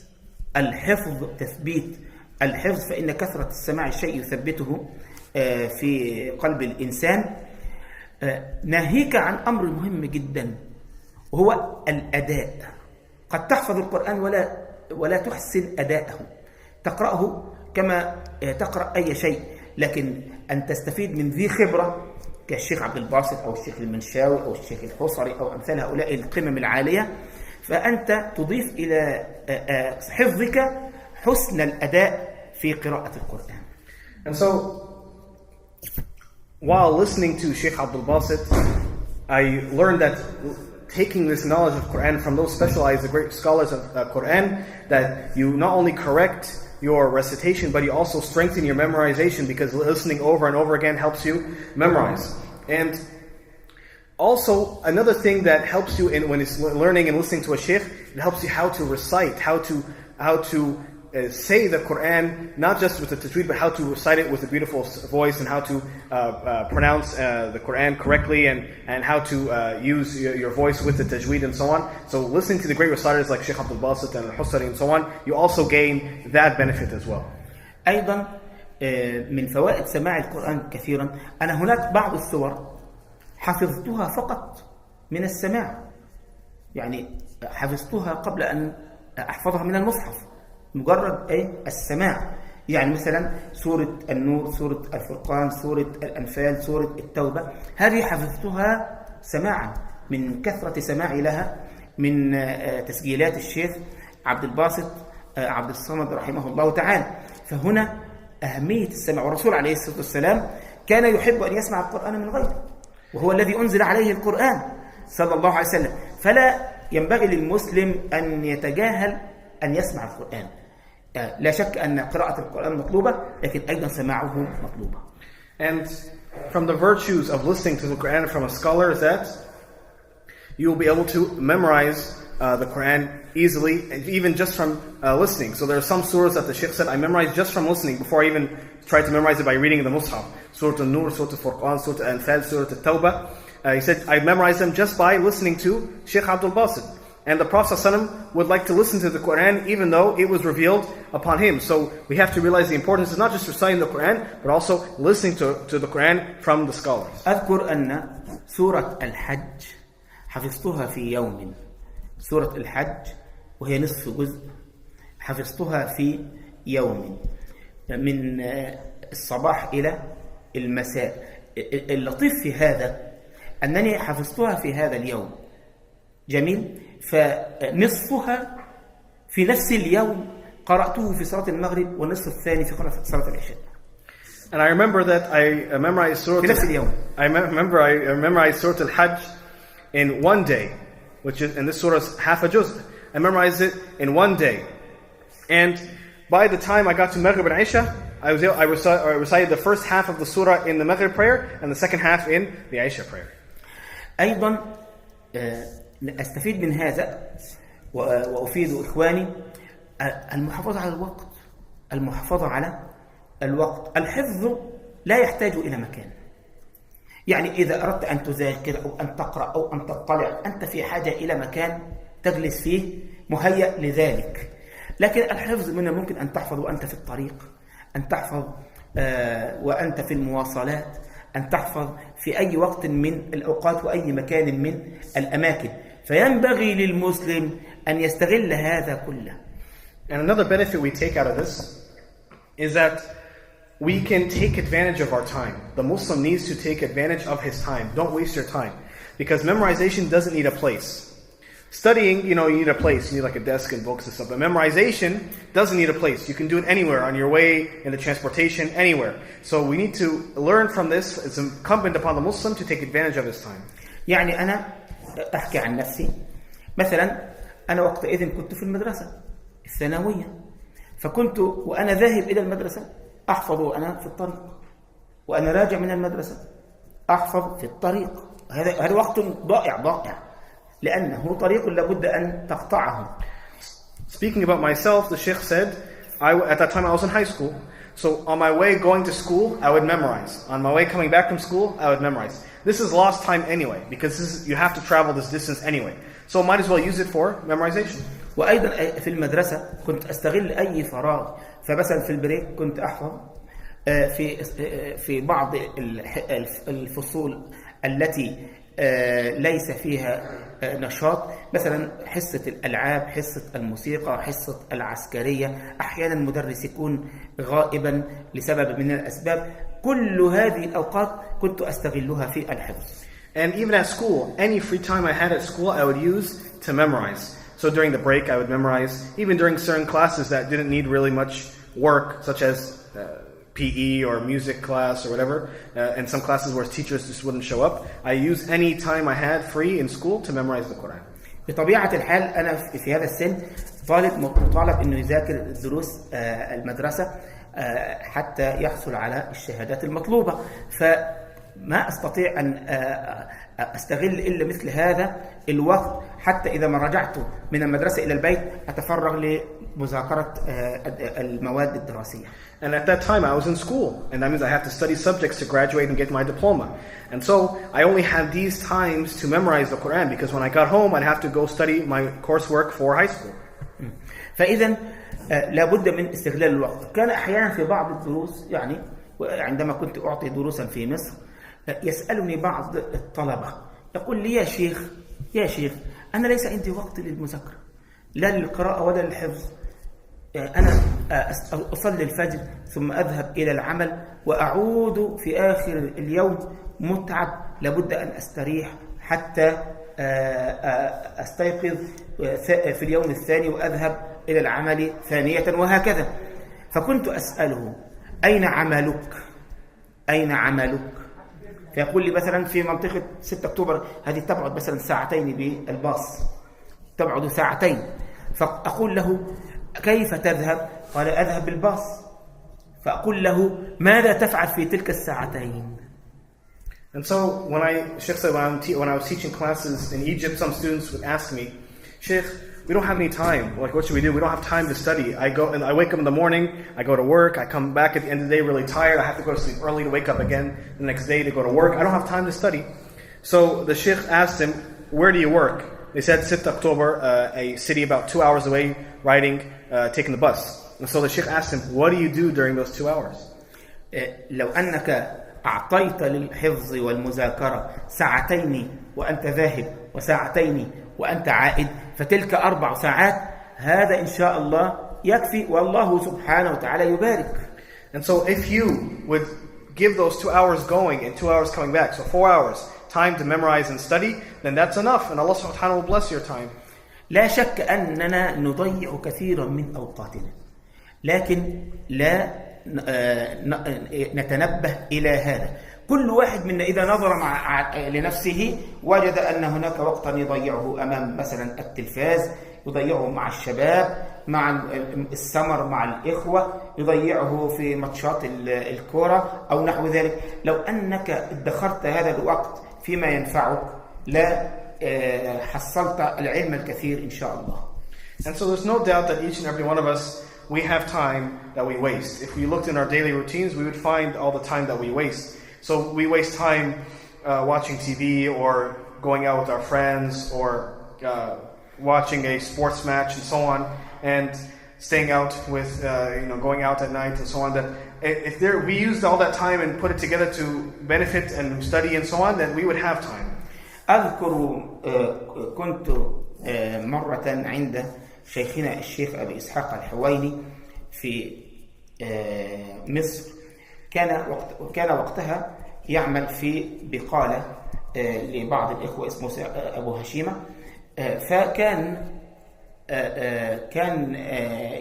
الحفظ، فإن كثرة السماع الشيء يثبته في قلب الإنسان. ناهيك عن أمر مهم جدا وهو الأداء. قد تحفظ القرآن ولا تحسن أداءه، تقرأه كما تقرأ أي شيء، لكن أن تستفيد من ذي خبرة كالشيخ عبد الباسط أو الشيخ المنشاوي أو الشيخ الحصري أو أمثال هؤلاء القمم العالية، فأنت تضيف إلى حفظك حسن الأداء في قراءة القرآن. And so, while listening to Sheikh Abdul Basit, I learned that taking this knowledge of Quran from those specialized, the great scholars of Quran, that you not only correct your recitation, but you also strengthen your memorization, because listening over and over again helps you memorize. And also, another thing that helps you when it's learning and listening to a sheikh, it helps you how to recite, how to say the Quran, not just with the tajweed, but how to recite it with a beautiful voice, and how to pronounce the Quran correctly, and how to use your voice with the tajweed and so on. So listening to the great reciters like Sheikh Abdul Basit and Al-Husari and so on, you also gain that benefit as well. أيضا من فوائد سماع القرآن كثيرا، أنا هناك بعض السور حفظتها فقط من السماع، يعني حفظتها قبل أن أحفظها من المصحف، مجرد السماع. يعني مثلا سورة النور، سورة الفرقان، سورة الأنفال، سورة التوبة، هذه حفظتها سماعا من كثرة سماعي لها من تسجيلات الشيخ عبد الباسط عبد الصمد رحمه الله تعالى. فهنا أهمية السماع، والرسول عليه الصلاة والسلام كان يحب أن يسمع القرآن من غيره، وهو الذي أنزل عليه القرآن صلى الله عليه وسلم. فلا ينبغي للمسلم أن يتجاهل أن يسمع القرآن. لا شك أن قراءة القرآن مطلوبة، لكن أيضا سماعه مطلوبة. And from the virtues of listening to the Quran from a scholar is that you will be able to memorize the Quran easily, even just from listening. So there are some surahs that the Sheikh said I memorized just from listening before I even tried to memorize it by reading the Mus'haf. Surah Al-Nur, Surah Al-Furqan, Surah Al-Anfal, Surah Al-Tawbah. He said I memorized them just by listening to Sheikh Abdul Basit. And the Prophet ﷺ would like to listen to the Quran even though it was revealed upon him. So we have to realize the importance of not just reciting the Quran, but also listening to the Quran from the scholars. أذكر أن سورة الحج حفظتها في يوم. سورة الحج وهي نصف جزء حفظتها في يوم من الصباح إلى المساء. اللطيف في هذا أنني حفظتها في هذا اليوم، جميل، فنصفها في نفس اليوم قرأته في صلاة المغرب، والنصف الثاني في صلاة العشاء. And I remember that I memorized Surah في نفس اليوم. I memorized Surah Al-Hajj in one day, and this surah is half a juz. I memorized it in one day. And by the time I got to Maghrib and Isha, I recited the first half of the surah in the Maghrib prayer and the second half in the Isha prayer. أيضا أستفيد من هذا وأفيد إخواني المحافظة على الوقت. المحافظة على الوقت. الحفظ لا يحتاج إلى مكان. يعني إذا أردت أن تذاكر أو أن تقرأ أو أن تطلع، أنت في حاجة إلى مكان تجلس فيه مهيأ لذلك. لكن الحفظ من الممكن أن تحفظ وأنت في الطريق، أن تحفظ وأنت في المواصلات، أن تحفظ في أي وقت من الأوقات وأي مكان من الأماكن. فينبغي للمسلم أن يستغل هذا كله. And another benefit we take out of this is that we can take advantage of our time. The Muslim needs to take advantage of his time. Don't waste your time. Because memorization doesn't need a place. Studying, you need a place. You need like a desk and books and stuff. But memorization doesn't need a place. You can do it anywhere, on your way, in the transportation, anywhere. So we need to learn from this. It's incumbent upon the Muslim to take advantage of his time. يعني أنا أحكي عن نفسي. مثلا أنا وقتئذ كنت في المدرسة الثانوية، فكنت وأنا ذاهب إلى المدرسة أحفظ وأنا في الطريق، وأنا راجع من المدرسة أحفظ في الطريق. هذا وقت ضائع لأنه طريق لابد أن تقطعه. Speaking about myself, the Sheikh said, at that time I was in high school. So on my way going to school, I would memorize. On my way coming back from school, I would memorize. This is lost time anyway, because you have to travel this distance anyway. So might as well use it for memorization. وأيضا في المدرسة كنت أستغل أي فراغ. فمثلا في البريك كنت أحفظ في بعض الفصول التي ليس فيها نشاط، مثلا حصة الألعاب، حصة الموسيقى، حصة العسكرية، أحيانا مدرس يكون غائبا لسبب من الأسباب. كل هذه الأوقات كنت أستغلها في الحفظ. And even at school, any free time I had at school, I would use to memorize. So during the break, I would memorize. Even during certain classes that didn't need really much work, such as PE or music class or whatever, and some classes where teachers just wouldn't show up, I used any time I had free in school to memorize the Quran. بطبيعة الحال أنا في هذا السن مطالب إنه يذاكر دروس المدرسة حتى يحصل على الشهادات المطلوبة. فما أستطيع أن أستغل إلا مثل هذا الوقت حتى إذا ما رجعت من المدرسة إلى البيت أتفرغ لمذاكرة المواد الدراسية. And at that time I was in school, and that means I have to study subjects to graduate and get my diploma. And so I only had these times to memorize the Quran, because when I got home I'd have to go study my coursework for high school. فإذا لابد من استغلال الوقت. كان أحيانا في بعض الدروس، يعني عندما كنت أعطي دروسا في مصر، يسألني بعض الطلبة يقول لي يا شيخ أنا ليس عندي وقت للمذاكرة، لا للقراءة ولا للحفظ. أنا أصلي الفجر ثم أذهب إلى العمل وأعود في آخر اليوم متعب، لابد أن أستريح حتى أستيقظ في اليوم الثاني وأذهب إلى العمل ثانية، وهكذا. فكنت أسأله أين عملك؟ فيقول لي مثلا في منطقة 6 أكتوبر، هذه تبعد مثلا 2 ساعتين بالباص، تبعد 2 ساعتين. فأقول له كيف تذهب؟ قال أذهب بالباص. فأقول له ماذا تفعل في تلك 2 ساعتين؟ And so Sheikh said, when I was teaching classes in Egypt, some students would ask me, Sheikh, we don't have any time. Like, what should we do? We don't have time to study. I wake up in the morning, I go to work, I come back at the end of the day really tired, I have to go to sleep early to wake up again the next day to go to work. I don't have time to study. So the Sheikh asked him, where do you work? They said 6 October, a city about 2 hours away, taking the bus. And so the Sheikh asked him, what do you do during those 2 hours? لو أنك أعطيت للحفظ والمذاكرة 2 ساعتين وأنت ذاهب و2 ساعتين وأنت عائد، فتلك 4 ساعات، هذا إن شاء الله يكفي، والله سبحانه وتعالى يبارك. And so if you would give those 2 hours going and 2 hours coming back, so 4 hours time to memorize and study, then that's enough, and Allah subhanahu wa ta'ala will bless your time. لا شك أننا نضيع كثيرا من أوقاتنا، لكن لا نتنبه إلى هذا. كل واحد منا إذا نظر لنفسه وجد أن هناك وقتا يضيعه أمام مثلا التلفاز، يضيعه مع الشباب، مع السمر مع الإخوة، يضيعه في ماتشات الكرة أو نحو ذلك. لو أنك ادخرت هذا الوقت فيما ينفعك لا حصلت العلم الكثير إن شاء الله. And so there's no doubt that each and every one of us, we have time that we waste. If we looked in our daily routines, we would find all the time that we waste. So we waste time watching TV or going out with our friends or watching a sports match and so on, and staying out with, going out at night and so on. That if we used all that time and put it together to benefit and study and so on, then we would have time. أذكر كنت مرة عند شيخنا الشيخ أبي إسحاق الحويني في مصر. كان وقتها يعمل في بقالة لبعض الإخوة اسمه أبو هشيمة. فكان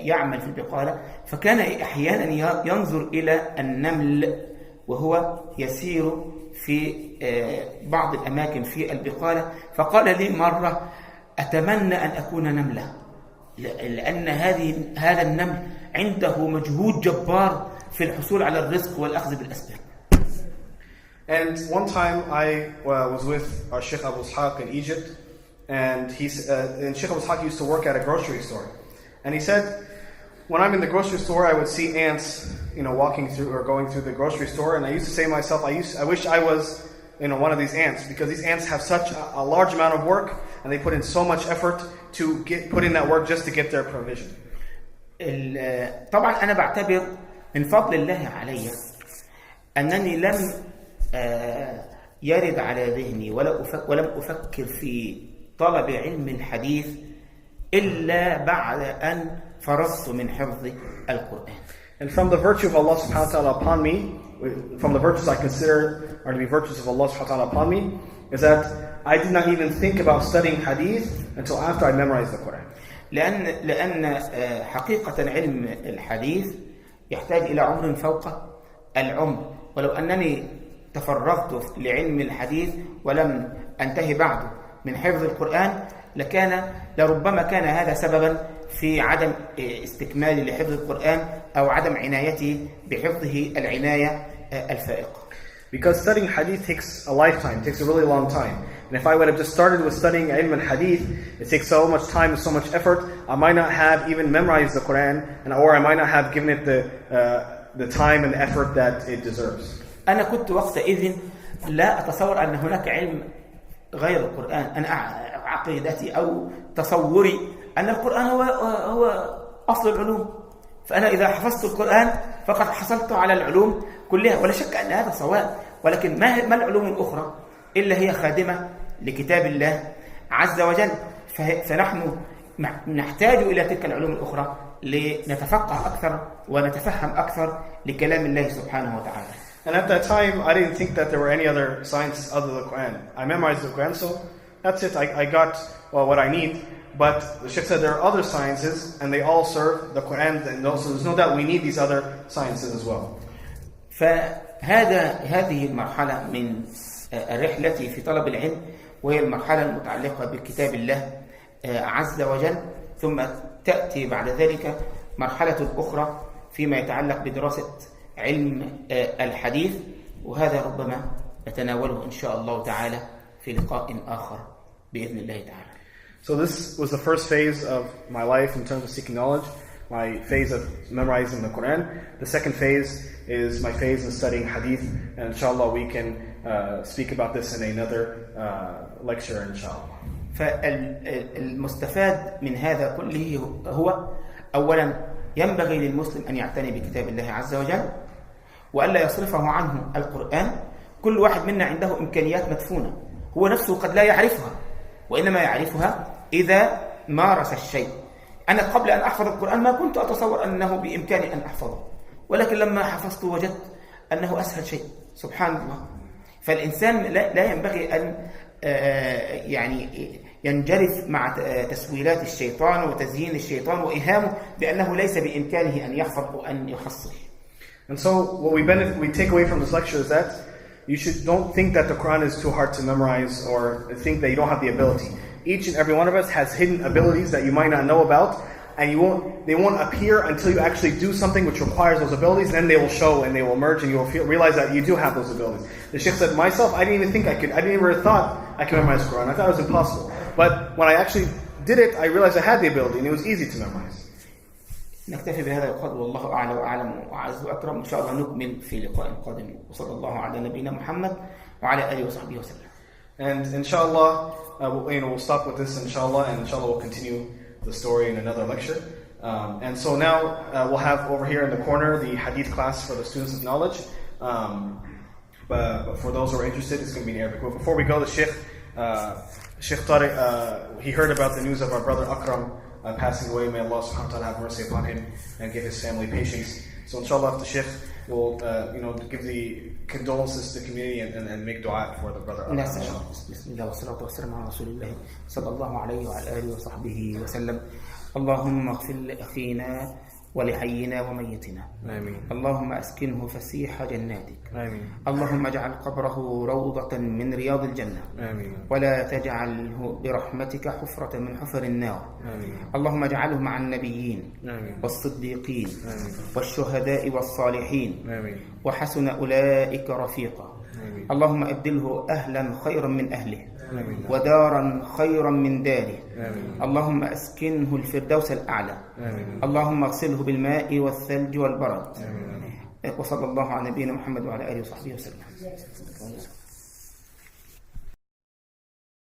يعمل في البقالة، فكان أحيانا ينظر إلى النمل وهو يسير في بعض الأماكن في البقالة. فقال لي مرة أتمنى أن أكون نملة، لأن هذا النمل عنده مجهود جبار في الحصول على الرزق والأخذ بالأسباب. And one time I was with our Sheikh Abu Ishaq in Egypt, and Sheikh Abu Ishaq used to work at a grocery store. And he said, when I'm in the grocery store, I would see ants, walking through or going through the grocery store, and I used to say to myself, I wish I was, one of these ants, because these ants have such a large amount of work, and they put in so much effort to put in that work just to get their provision. طبعا أنا بعتبر من فضل الله علي أنني لم يرد على ذهني ولم أفكر في طلب علم الحديث إلا بعد أن فرغت من حفظ القرآن. And from the virtue of Allah subhanahu wa ta'ala upon me, from the virtues I consider are to be virtues of Allah subhanahu wa ta'ala upon me, is that I did not even think about studying hadith until after I memorized the Quran. لأن حقيقة علم الحديث يحتاج إلى عمر فوق العمر، ولو أنني تفرغت لعلم الحديث ولم أنتهي بعد من حفظ القرآن لربما كان هذا سببا في عدم استكمالي لحفظ القرآن أو عدم عنايتي بحفظه العناية الفائقة. Because studying hadith takes a lifetime, takes a really long time. And if I would have just started with studying ilm al-hadith, it takes so much time and so much effort. I might not have even memorized the Quran, or I might not have given it the time and effort that it deserves. أنا كنت وقتئذ لا أتصور أن هناك علم غير القرآن. أنا عقيدتي أو تصوري أن القرآن هو أصل العلوم، فأنا إذا حفظت القرآن فقد حصلت على العلوم كلها، ولا شك أن هذا صواب. ولكن ما العلوم الأخرى إلا هي خادمة لكتاب الله عز وجل، فنحن نحتاج إلى تلك العلوم الأخرى لنتفقه أكثر ونتفهم أكثر لكلام الله سبحانه وتعالى. And at that time, I didn't think that there were any other sciences other than the Quran. I memorized the Quran, so that's it. I got what I need. But the Sheikh said there are other sciences, and they all serve the Quran. And also, there's no doubt we need these other sciences as well. هذه المرحلة من رحلتي في طلب العلم، وهي المرحلة المتعلقة بكتاب الله عز وجل. ثم تأتي بعد ذلك مرحلة أخرى فيما يتعلق بدراسة علم الحديث، وهذا ربما نتناوله إن شاء الله تعالى في لقاء آخر بإذن الله تعالى. So this was the first phase of my life in terms of seeking knowledge, my phase of memorizing the Quran. The second phase is my phase in studying hadith, and inshallah we can speak about this in another lecture inshallah. فالمستفاد من هذا كله هو أولا ينبغي للمسلم أن يعتني بكتاب الله عز وجل وألا يصرفه عنه القرآن. كل واحد منا عنده إمكانيات مدفونة، هو نفسه قد لا يعرفها، وإنما يعرفها إذا مارس الشيء. أنا قبل أن أحفظ القرآن ما كنت أتصور أنه بإمكاني أن أحفظه، ولكن لما حفظته وجدت أنه أسهل شيء، سبحان الله. فالإنسان لا ينبغي أن يعني ينجرف مع تسويلات الشيطان وتزيين الشيطان وإيهامه بأنه ليس بإمكانه أن يحفظ وأن يحصل. And so what we take away from this lecture is that don't think that the Quran is too hard to memorize or think that you don't have the ability. Each and every one of us has hidden abilities that you might not know about, and they won't appear until you actually do something which requires those abilities. Then they will show and they will emerge, and you will realize that you do have those abilities. The Sheikh said, myself, I didn't even think I could. I didn't even thought I could memorize the Quran. I thought it was impossible. But when I actually did it, I realized I had the ability, and it was easy to memorize. نكتفي بهذا القدر، والله أعلى وأعلم وأعز وأكرم. إن شاء الله نكمل في لقاء قادم، وصلى الله على نبينا محمد وعلى آله وصحبه وسلم. And inshallah, we'll stop with this inshallah, and inshallah we'll continue the story in another lecture. And so now we'll have over here in the corner the hadith class for the students of knowledge. But for those who are interested, it's going to be in Arabic. But before we go, the Sheikh Tariq, he heard about the news of our brother Akram passing away. May Allah subhanahu wa ta'ala have mercy upon him and give his family patience. So inshallah, if the Sheikh will give the condolences to the community and make dua for the brother Akram. Bismillah wa salatu wa salam ala rasulillah sallallahu alayhi wa alihi wa sahbihi wa sallam. اللهم اغفر لأخينا ولحينا وميتنا. آمين. اللهم أسكنه فسيح جناتك. آمين. اللهم اجعل قبره روضة من رياض الجنة. آمين. ولا تجعله برحمتك حفرة من حفر النار. آمين. اللهم اجعله مع النبيين. آمين. والصديقين. آمين. والشهداء والصالحين. آمين. وحسن أولئك رفيقا. آمين. اللهم أبدله أهلا خيرا من أهله. آمين. ودارا خيرا من داره. آمين. اللهم أسكنه الفردوس الأعلى. آمين. اللهم اغسله بالماء والثلج والبرد. آمين. وصلى الله على نبينا محمد وعلى آله وصحبه وسلم.